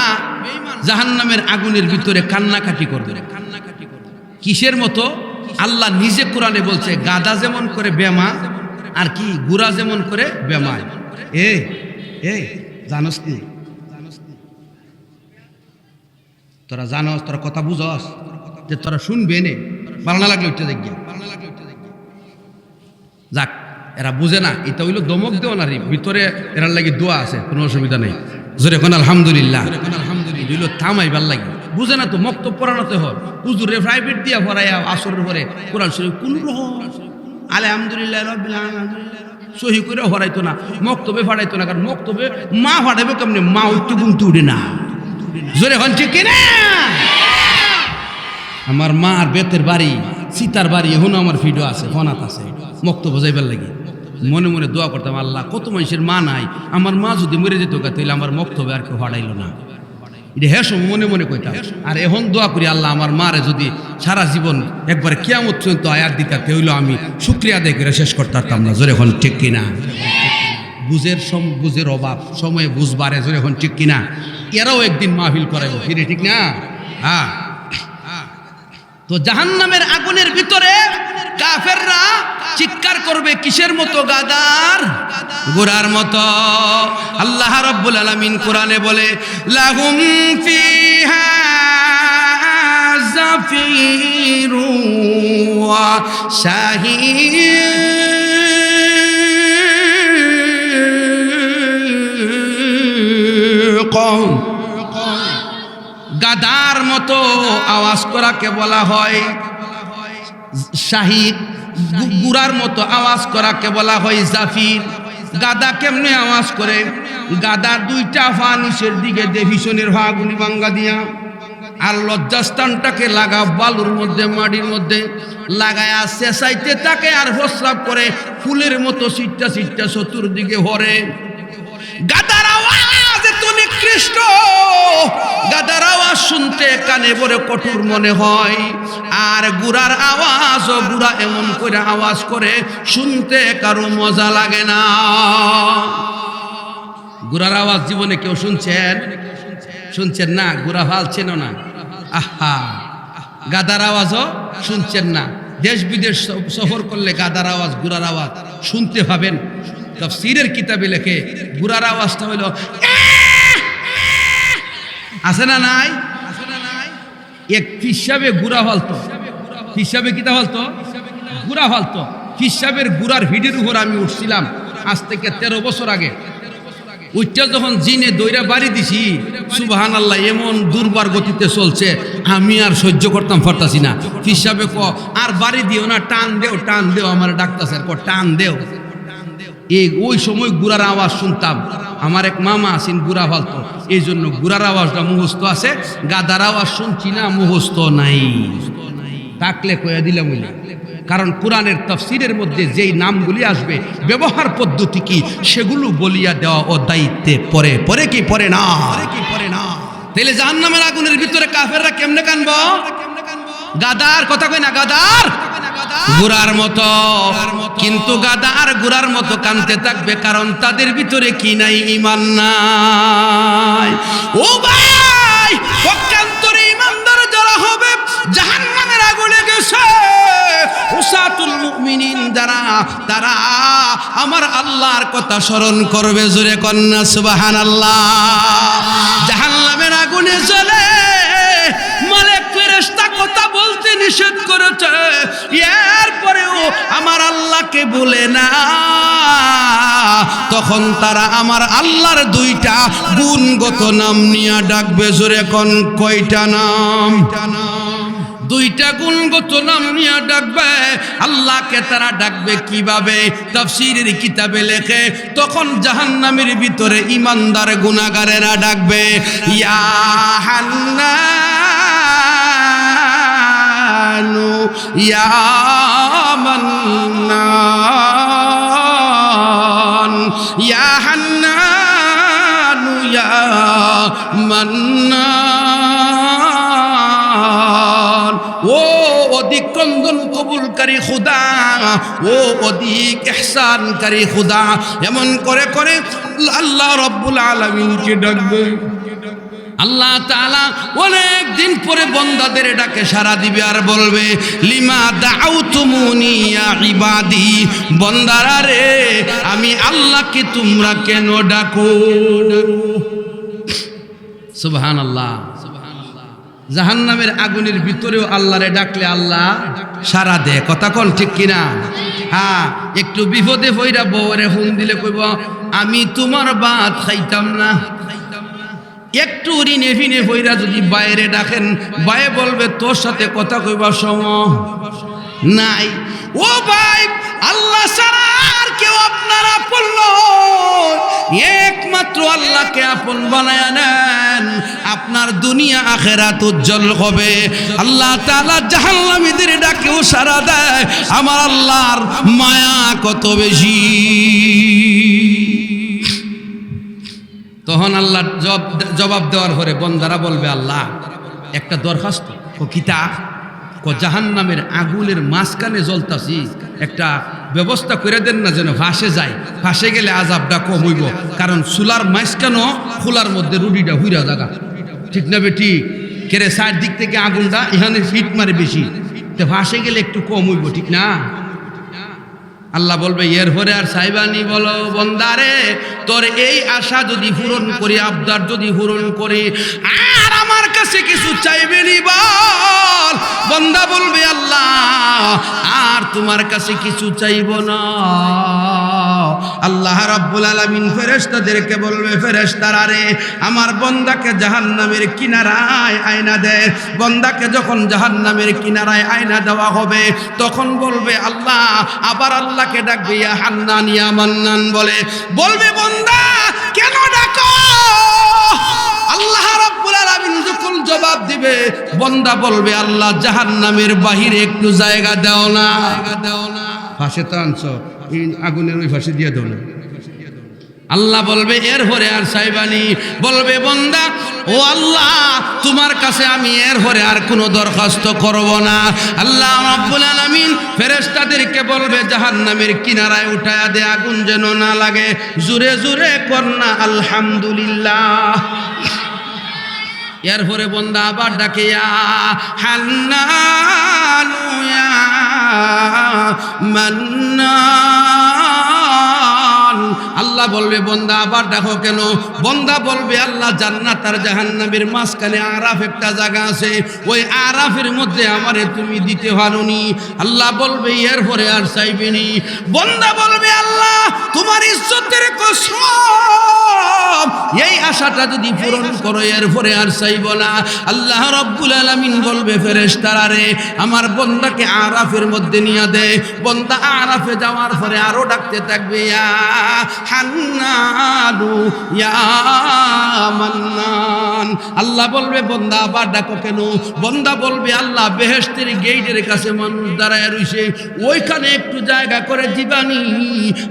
জাহান্নামের আগুনের ভিতরে কান্নাকাটি করবে। কিসের মতো? আল্লাহ নিজে কোরআনে বলছে, গাদা যেমন করে বেমা আর কি গুড়া যেমন করে বেমায়। জানোস কি? তোরা জানোস, তোরা কথা বুঝস, যে তোরা শুনবে নে, ভালো না লাগলে উঠতে দেখ। যাক, এরা বুঝে না, এটা হইলো দমক দেও না, ভিতরে এরার লাগি দোয়া আছে, কোনো অসুবিধা নেই। জোরে এখন আলহামদুলিল্লাহ, হইলো থামাইবার লাগে। বুঝে না তো, মক্তব পড়ানোতে হয়। হুজুরে প্রাইভেট দিয়া পড়াইয়া আসরের পরে কোরআন শরীফ কোন রকম আলহামদুলিল্লাহ রাব্বিল আলামিন সহি করে হরাইতো না, মক্তবে ফাড়াইতো না। কারণ মক্তবে মা ফাড়াইবে কেমনে? মা উঠতে ঘুমতে উঠে না। জোরে হন ঠিক কিনা? আমার মা আর বেতের বাড়ি, সীতার বাড়ি, এখন আমার ভিডিও আছে, ফনাত আছে, মক্তব যাইবার লাগে। মনে মনে দোয়া করতাম, আল্লাহ কত মানুষের মা নাই, আমার মা যদি মরে যেত তাহলে আমার মক্তবে আর কেউ ফাড়াইলো না। এটা হ্যাঁ মনে মনে কইতাম। আর এখন দোয়া করি, আল্লাহ আমার মারে যদি সারা জীবন একবার কিয়ামত পর্যন্ত আয়াত দিতে হইলো, আমি শুকরিয়া আদায় করে শেষ করতে পারতাম না। জোরে এখন ঠিক কিনা? বুঝের অভাব, সময়ে বুঝবারে। জোরে এখন ঠিক কিনা? এরাও একদিন মাহফিল করাইব, ফিরে ঠিক না? হ্যাঁ। তো জাহান্নামের আগুনের ভিতরে কাফেররা চিৎকার করবে কিসের মতো? গাদার গুড়ার মতো। আল্লাহ রাব্বুল আলামিন কোরআনে বলে, লাহুম ফিহা জাফিরু ওয়া শাহীক। গাদার মতো আওয়াজ করাকে বলা হয় শাহীক, গুড়ার মতো আওয়াজ করাকে বলা হয় জাফির। গাদা কেমনে আওয়াজ করে? গাদার দুইটা পা নিচের দিকে দেভিশনের হাগুনি ভাঙ্গা দিয়া, আর লজ্জাস্থানটাকে লাগা বালুর মধ্যে, মাটির মধ্যে লাগায়া চেঁচাইতে থাকে, আর প্রস্রাব করে ফুলের মতো সিটটা সিটটা চতুর্দিকে ভরে। গাদার আওয়াজ এত নিকৃষ্ট, গাদার আওয়াজ শুনতে কানে বড় কঠোর মনে হয়। আর গুড়ার আওয়াজও গুড়া এমন করে আওয়াজ করে, শুনতে কারো মজা লাগে না। গুড়ার আওয়াজ জীবনে কেউ শুনছেন না? গুড়া ফালছেন না? আহা, গাদার আওয়াজও শুনছেন না? দেশ বিদেশ সফর করলে গাদার আওয়াজ, গুড়ার আওয়াজ শুনতে পাবেন। তাফসীরের কিতাবে লেখে, গুড়ার আওয়াজটা হইল আছে না নাই? এক হিসাবে গুড়া ফালতো, হিসাবে কিতা ফালতো? গুড়া ফালতো। হিসাবের গুড়ার ভিডিওর উপর আমি উঠছিলাম আজ থেকে 13 বছর আগে। ওইটা যখন জিনে দইরা বাড়ি দিছি, সুবহানাল্লাহ, এমন দুর্বার গতিতে চলছে, আমি আর সহ্য করতাম পারতাছি না। হিসাবে আর বাড়ি দিও না, টান দেও, আমার ডাকতাছে, টান দেও। ওই সময় গুড়ার আওয়াজ শুনতাম। আমার এক মামা আছেন, গুড়া ফালতো, এই জন্য গুড়ার আওয়াজটা মুখস্থ আছে। গাদার আওয়াজ শুনছি না, মুখস্থ নাই। থাকলে কয়ে দিলাম, কারণ কোরআনের তাফসীরের মধ্যে যেই নামগুলি আসবে, ব্যবহার পদ্ধতি কি, সেগুলো বলিয়া দেওয়া ও দায়িত্বে পরে কি পরে না। তাহলে জাহান্নামের আগুনের ভিতরে কাফেররা কেমনে কানবো? গাদার কথা কই না, গাদার গুড়ার মতো। কিন্তু গাদার গুড়ার মতো কানতে থাকবে, কারণ তাদের ভিতরে কি নাই? ঈমান নাই। ও ভাই, পক্ষান্তরে ঈমানদার যারা হবে, জাহান্নামের আগুনে গেছে, উসাতুল মুমিনিন যারা, তারা আমার আল্লাহর কথা স্মরণ করবে। জোরে কন্যা সুবহানাল্লাহ। জাহান্নামের আগুনে জ্বলে, মালিক ফেরেশতা কথা বলতে নিষেধ করেছে, এরপরেও আমার আল্লাহকে বলে না। তখন তারা আমার আল্লাহর দুইটা গুণগত নাম নিয়ে ডাকবে। জোরে কোন কয়টা নাম? দুইটা গুণগত নাম নিয়ে ডাকবে। আল্লাহকে তারা ডাকবে কিভাবে? তাফসীরের কিতাবে লেখে, তখন জাহান্নামের ভিতরে ইমানদার গুনাহগারেরা ডাকবে, ইয়া হান্নানু ইয়া মান্নান, ইয়া হান্নানু ইয়া মান্নান। ও অধিক ক্রন্দন কবুলকারী খুদা, ও অধিক ইহসানকারী খুদা, এমন করে করে আল্লাহ রাব্বুল আলামিনকে ডাকবে। আল্লাহ তাআলা অনেক দিন পরে বান্দাদের ডাকে সাড়া দিবে আর বলবে, লিমা দাউতুমুনি ইয়া ইবাদি, বান্দারা রে আমি আল্লাহকে তোমরা কেন ডাকো? সুবহানাল্লাহ। জাহান্নামের আগুনের ভিতরেও আল্লাহরে ডাকলে আল্লাহ সাড়া দেয়। কথা কোন ঠিক কিনা? হ্যাঁ, একটু বিপদে পইরা বউরে ফোন দিলে কইব, আমি তোমার ভাত খাইতাম না। একটু ঋণে ফিনে পইরা যদি বাইরে ডাকেন, বাইরে বলবে তোর সাথে কথা কইবার সময় নাই। ও ভাই, আল্লাহ ছাড়া আর কেউ আপনার আপন নয়, একমাত্র আল্লাহকে আপন বানায়া নেন, আপনার দুনিয়া আখিরাত উজ্জ্বল হবে। আল্লাহ তাআলা জাহান্নামীদের ডাকেও সাড়া দেয়। আমার আল্লাহর মায়া কত বেশি। তখন আল্লাহ জবাব দেওয়ার পরে বন্দারা বলবে, আল্লাহ একটা দরখাস্ত। ও কিতা? জাহান্নামের আগুনের মাঝখানে জ্বলতাছি, একটা ব্যবস্থা করে দেন না যেন ফাঁসে যায়। ফাঁসে গেলে আযাবটা কম হইব, কারণ চুলার মাঝখানো খোলার মধ্যে রুটিটা হুইরা জায়গা। ঠিক না বেটি? কেরে চারদিক থেকে আগুনটা এখানে ফিট মারে বেশি, তো ফাঁসে গেলে একটু কম হইব, ঠিক না? আল্লাহ বলবে, এর পরে আর চাইবানি? বলো বন্দারে, তোর এই আশা যদি পূরণ করি, আবদার যদি পূরণ করি, আর আমার কাছে কিছু চাইবেনি বল। বন্দা বলবে, আল্লাহ আর তোমার কাছে কিছু চাইব না। আল্লাহ রাব্বুল আলামিন ফেরেশতাদেরকে বলবে, ফেরেশতারা রে আমার বন্দাকে জাহান্নামের কিনারায় আয়না দে। বন্দাকে যখন জাহান্নামের কিনারায় আয়না দেওয়া হবে, তখন বলবে আল্লাহ, আবার আল্লাহকে ডাকবে, ইয়া হান্নান ইয়া মান্নান বলে। বলবে, বন্দা কেন ডাকো? আল্লাহ রাব্বুল আলামিন যখন জবাব দিবে, বন্দা বলবে, আল্লাহ জাহান্নামের বাহিরে একটু জায়গা দাও না। ফাঁসে তো আনছো, এই আগুনের ওই ফাঁসে দিয়ে দাও না। আল্লাহ বলবে, এর পরে আর চাইবানি? বলবে বন্দা, ও আল্লাহ তোমার কাছে আমি এর পরে আর কোনো দরখাস্ত করব না। আল্লাহ রাব্বুল আলামিন ফেরেশতাদেরকে বলবে, জাহান্নামের কিনারায় উঠায়া দে, আগুন যেন না লাগে। জোরে জোরে কর না আলহামদুলিল্লাহ। এরপরে বন্দা আবার ডাকে, ইয়া হান্নানু ইয়া মান্নান। আল্লাহ বলবে, বন্দা আবার ডাকো কেন? বন্দা বলবে, আল্লাহ জান্নাত আর জাহান্নামের মাঝখানে আরাফ একটা জায়গা আছে, ওই আরাফের মধ্যে আমারে তুমি দিতে পারোনি। আল্লাহ বলবে, এরপরে আর চাইবেনি? বন্দা বলবে, আল্লাহ তোমার ইজ্জতের কসম, এই আশাটা যদি পূরণ করো, এরপরে আর চাইব না। আল্লাহ রাব্বুল আলামিন বলবে, ফেরেশতারা রে আমার বন্দাকে আরাফের মধ্যে নিয়ে দে। বন্দা আরাফে যাওয়ার পরে আরো ডাকতে থাকবে, ইয়া হান্নানু ইয়া মান্নান। আল্লাহ বলবে, বন্দা আবার ডাকো কেন? বন্দা বলবে, আল্লাহ বেহেশতের গেটের কাছে মানুষ দাঁড়ায় রইছে, ওইখানে একটু জায়গা করে দিবানি।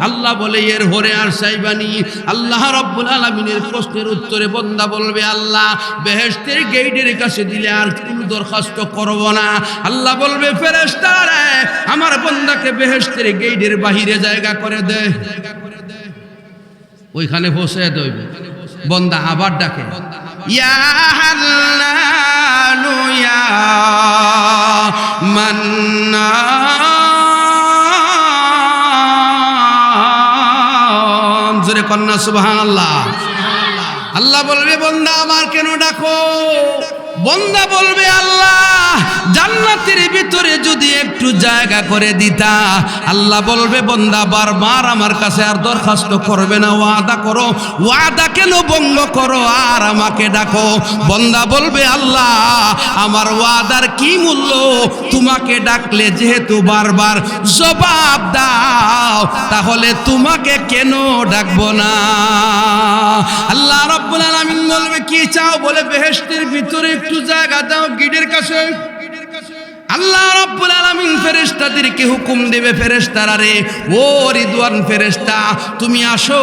আল্লাহ বলে, এর পরে আর চাইবানি? আল্লাহ রাব্বুল আলামিনের প্রশ্নের উত্তরে বন্দা বলবে, আল্লাহ বেহেশতের গেটের কাছে দিলে আর কোনো দরখাস্ত করব না। আল্লাহ বলবে, ফেরেশতারা আমার বন্দাকে বেহেশতের গেটের বাহিরে জায়গা করে দে, ওইখানে পৌঁছে দেবে। বন্দা আবার ডাকে, ইয়া হান্নানু ইয়া মান্নান। জোরে কন্যা সুবহানাল্লাহ। আল্লাহ বলবে, বন্দা আমার কেন ডাকো? বন্দা বলবে আল্লাহ জান্নাতের ভিতরে যদি একটু জায়গা করে দিতা। আল্লাহ বলবে বন্দা বারবার আমার কাছে আর দরখাস্ত করবে না, ওয়াদা করো, ওয়াদা কেন ভঙ্গ করো আর আমাকে ডাকো। বন্দা বলবে আল্লাহ আমার ওয়াদার কি মূল্য, তোমাকে ডাকলে যেহেতু বারবার জবাব দাও তাহলে তোমাকে কেন ডাকবো না। আল্লাহ রাব্বুল আলামিন বলবে কি চাও, বলে বেহেশতের ভিতরে একটু জায়গা দাও গিটের কাছে। আল্লাহ রাব্বুল আলামিন ফেরেশতাদেরকে হুকুম দেবে, ফেরেশতারা রে ও রিদওয়ান ফেরেশতা তুমি আসো,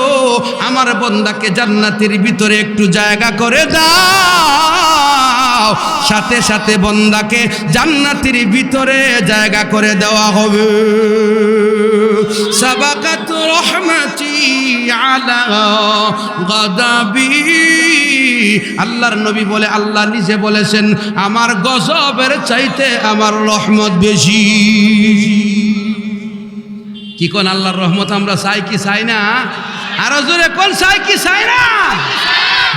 আমার বান্দাকে জান্নাতের ভিতরে একটু জায়গা করে দাও। সাথে সাথে বান্দাকে জান্নাতের ভিতরে জায়গা করে দেওয়া হবে। সাবাকাত রহমাতি আলা গাদাবি, আল্লাহর নবী বলে আল্লাহ নিজে বলেছেন আমার গজবের চাইতে আমার রহমত বেশি। কি কোন আল্লাহর রহমত আমরা চাই কি চাই না? আরো জোরে কোন চাই কি চাই না?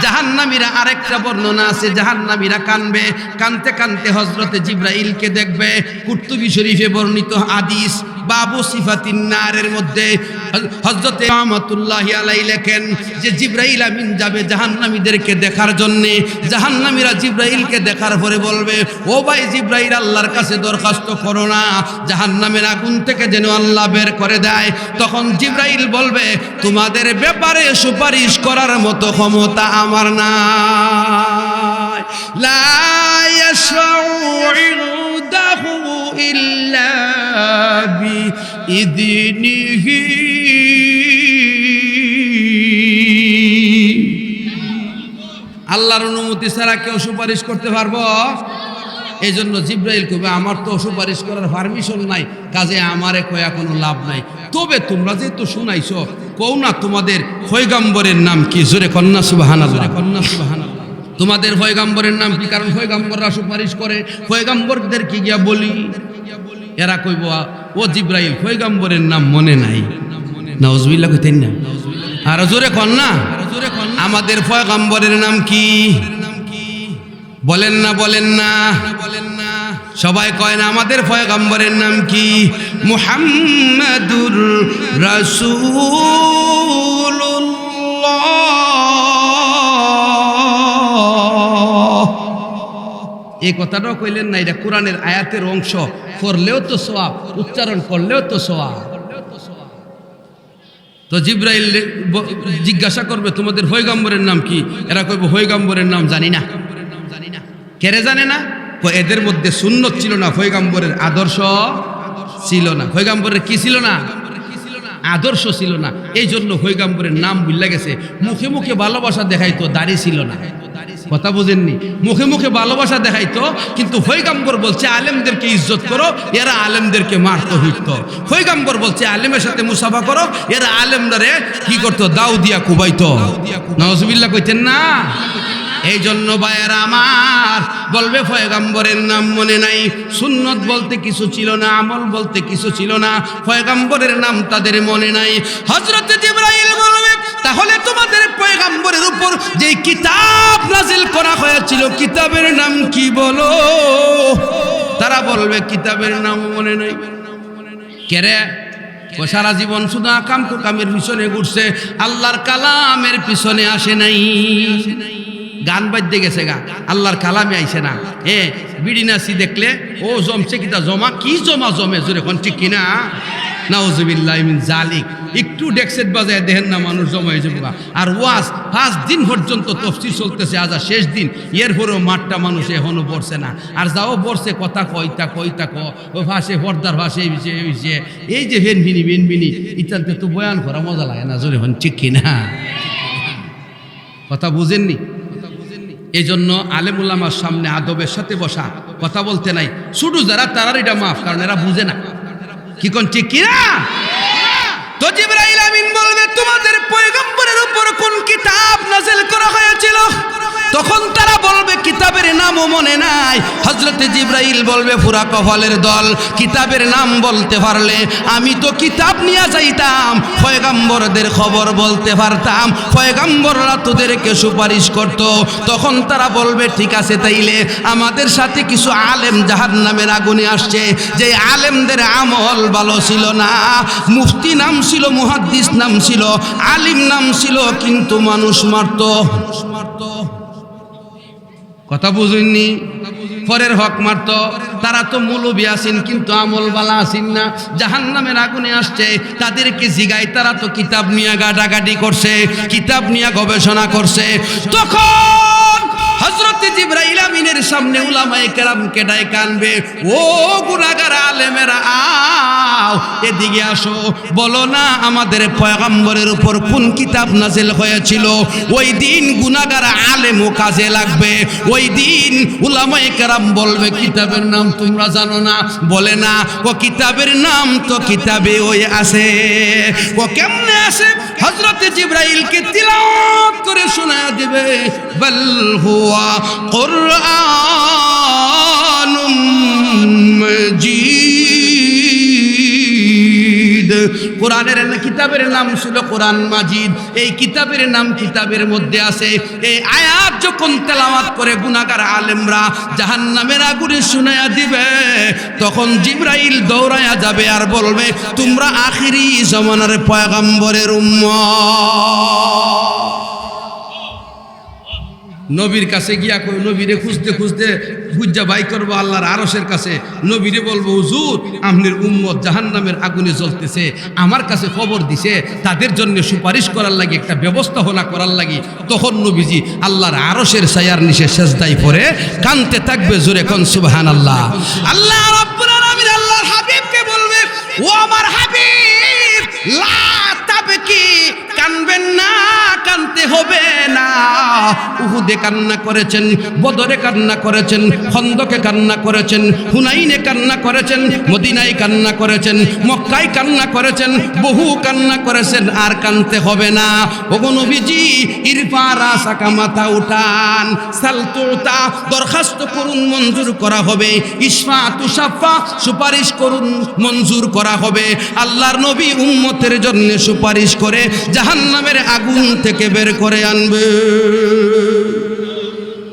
জাহান্নামীরা আরেকটা বর্ণনা আছে, জাহান্নামীরা কানবে, কানতে কানতে হযরতে জিবরাইলকে দেখবে। কুরতুবী শরীফে বর্ণিত হাদিস বাবু সিফাতিন নারের মধ্যে হযরতে রাহমাতুল্লাহি আলাইহি লেখেন যে জিবরাইল আমিন যাবে জাহান্নামীদেরকে দেখার জন্য। জাহান্নামীরা জিবরাইলকে দেখার পরে বলবে ও ভাই জিবরাইল আল্লাহর কাছে দরখাস্ত করো না জাহান্নামের আগুন থেকে যেন আল্লাহ বের করে দেয়। তখন জিবরাইল বলবে তোমাদের ব্যাপারে সুপারিশ করার মতো ক্ষমতা আমার নাই। লা ইয়াশফাউ ইনদাহু ইল্লা বিইذনিহি। আল্লাহর অনুমতি ছাড়া কেউ সুপারিশ করতে পারবো? এই জন্য জিবরাইল কবে আমার তো সুপারিশ করার পারমিশন নাই, কাজে আমারে কয়া কোনো লাভ নাই। তবে তোমরা যেহেতু শুনাইছো কও না তোমাদের পয়গম্বরের নাম কি? জোরে কন্যা সুবহানাল্লাহ, কন্যা সুবহানাল্লাহ। তোমাদের পয়গম্বরের নাম কি? কারণ পয়গম্বররা সুপারিশ করে, পয়গম্বরদের কি গিয়া বলি। এরা কইব ও জিবরাইল পয়গম্বরের নাম মনে নাই। নাউজুবিল্লাহ কইতেন না? আর জোরে কন্যা, আমাদের পয়গম্বরের নাম কি? বলেন না, বলেন না, বলেন না। সবাই কয় না আমাদের পয়গম্বরের নাম কি? মুহাম্মাদুর রাসূলুল্লাহ। এই কথাটাও কইলেন না, এটা কোরআনের আয়াতের অংশ, পড়লেও তো সওয়াব, উচ্চারণ করলেও তো সওয়াব। তো জিবরাইল জিজ্ঞাসা করবে তোমাদের পয়গম্বরের নাম কি? এরা কইব পয়গম্বরের নাম জানি না। কেরে জানে না? এদের মধ্যে সুন্নত ছিল না, পয়গম্বরের আদর্শ ছিল না। পয়গম্বরের কি ছিল না? আদর্শ ছিল না। এই জন্য পয়গম্বরের নাম ভুলে গেছে। মুখে মুখে ভালোবাসা দেখাইতো, দাড়ি ছিল না। কথা বুঝেননি? মুখে মুখে ভালোবাসা দেখাইতো, কিন্তু পয়গম্বর বলছে আলেমদেরকে ইজ্জত করো, এরা আলেমদেরকে মারতো হিটতো। পয়গম্বর বলছে আলেমের সাথে মুসাফা করো, এরা আলেমদারে কি করতো? দাও দিয়া কুবাইতো। নাউজুবিল্লাহ কইতেন না? এই জন্য ভাইয়েরা আমার বলবে পয়গম্বরের নাম মনে নাই। সুন্নত বলতে কিছু ছিল না, আমল বলতে কিছু ছিল না, পয়গম্বরের নাম তাদের মনে নাই। হযরত জিবরাইল বলবে তাহলে তোমাদের পয়গম্বরের উপর যে কিতাব নাজিল করা হয়েছিল কিতাবের নাম কি বলো? তারা বলবে কিতাবের নাম মনে নাই। কেরে সারা জীবন শুধু আকাম কুকামের পিছনে ঘুরছে, আল্লাহর কালামের পিছনে আসে নাই। গান বাজতে গেছে গা, আল্লাহর কালামে আইছে না। বিড়ি নাচি দেখলে ও জমছে কিতা জমা, কি জমা জমে জোরে কোন ঠিক কিনা? নাউজুবিল্লাহ মিন জালিক। একটু ডেক্সেট বাজায় দেখেন না মানুষ জমা হয়েছে বোকা। আর ওয়াজ 5 দিন পর্যন্ত তফসির চলতেছে, আজ আর শেষ দিন, এরপরেও মাঠটা মানুষ এখনো পড়ছে না। আর যাও পড়ছে কথা কইতা ও ভাসে পর্দার ভাসে এই যে বেনবিনি ইত্যাদি তো বয়ান করা মজা লাগে না জোরে হন ঠিক কিনা? কথা বুঝেননি? এই জন্য আলেমুল্লামার সামনে আদবের সাথে বসা, কথা বলতে নাই। শুধু যারা তারার এটা মাফ, কারণ এরা বুঝে না। কি কোন ঠিক কিনা? তো জিবরাইল আমিন বলবে তোমাদের পয়গম্বরের উপর কোন কিতাব নাযিল করা হয়েছিল? তখন তারা বলবে কিতাবের নাম নামও মনে নাই। হযরতে জিবরাইল বলবে পুরা কফলের দল, কিতাবের নাম বলতে পারলে আমি তো কিতাব নিয়ে যাইতাম, পয়গম্বরদের খবর বলতে পারতাম, পয়গম্বররা তোদেরকে সুপারিশ করত। তখন তারা বলবে ঠিক আছে, তাইলে আমাদের সাথে কিছু আলেম জাহান্নামের আগুনে আসছে, যে আলেমদের আমল ভালো ছিল না। মুফতি নাম ছিল, মুহাদ্দিস নাম ছিল, আলিম নাম ছিল, কিন্তু মানুষ মারত। কথা বুঝুননি? পরের হক মারত। তারা তো মৌলবি আছেন কিন্তু আমল বালা আছেন না, জাহান্নামের আগুনে আসছে। তাদেরকে জিগাই, তারা তো কিতাব নিয়ে গাটাগাটি করছে, কিতাব নিয়ে গবেষণা করছে। তখন হযরত জিবরাইল আমিনের সামনে উলামায়ে কেরামকে ডাইকা আনবে, ও গুনাহগার আলেমেরা আও এদিকে আসো, বলো না আমাদের পয়গম্বরের উপর কোন কিতাব নাজিল হয়েছিল। ওই দিন গুনাহগার আলেমও কাজে লাগবে। ওই দিন উলামায়ে কেরাম বলবে কিতাবের নাম তোমরা জানো না? বলে না। ও কিতাবের নাম তো কিতাবে ওই আছে। ও কেমনে আছে? হযরত জিবরাইলকে তিলাওয়াত করে শোনায়া দিবে, বল হুয়া কুরআনুম মাজিদ। কোরআনের কিতাবের নাম ছিল কোরআন মাজিদ। এই কিতাবের নাম কিতাবের মধ্যে আছে। এই আয়াত যখন তেলাওয়াত করে গুনাহগার আলেমরা জাহান্নামের আগুনে শুনায়া দিবে, তখন জিবরাইল দৌড়ায়া যাবে আর বলবে তোমরা আখিরি জামানার পয়গম্বরের উম্মত। নবীর কাছে গিয়া কই, নবীরে খুঁজতে খুঁজতে বুঝা বাই করবো আল্লাহর আরশের কাছে। নবীরে বলবো হুজুর আপনার উম্মত জাহান্নামের আগুনে জ্বলতেছে, আমার কাছে খবর দিছে, তাদের জন্য সুপারিশ করার লাগি, একটা ব্যবস্থাপনা করার লাগি। তখন নবীজি আল্লাহর আরশের ছায়ার নিচে সেজদায় পড়ে কাঁদতে থাকবে। জোরে কোন সুবহানাল্লাহ। আল্লাহ রাব্বুল আলামিন আল্লাহর হাবিবকে বলবে, ও আমার হাবিব লা তাবকি, কানবেন না, কানতে হবে না। উহুদে কান্না করেছেন, বদরে কান্না করেছেন, খন্দকে কান্না করেছেন, হুনাইনে কান্না করেছেন, মদিনায় কান্না করেছেন, মক্কায় কান্না করেছেন, বহু কান্না করেছেন, আর কানতে হবে না। ওগো নবীজি ইরফা রাসাকা, মাথা উঠান, সালতুতা, দরখাস্ত করুন মঞ্জুর করা হবে, ইশফা তুশাফা, সুপারিশ করুন মঞ্জুর করা হবে। আল্লাহর নবী উম্মতের জন্য সুপারিশ করে জাহান্নামের আগুন থেকে বের করে আনবে।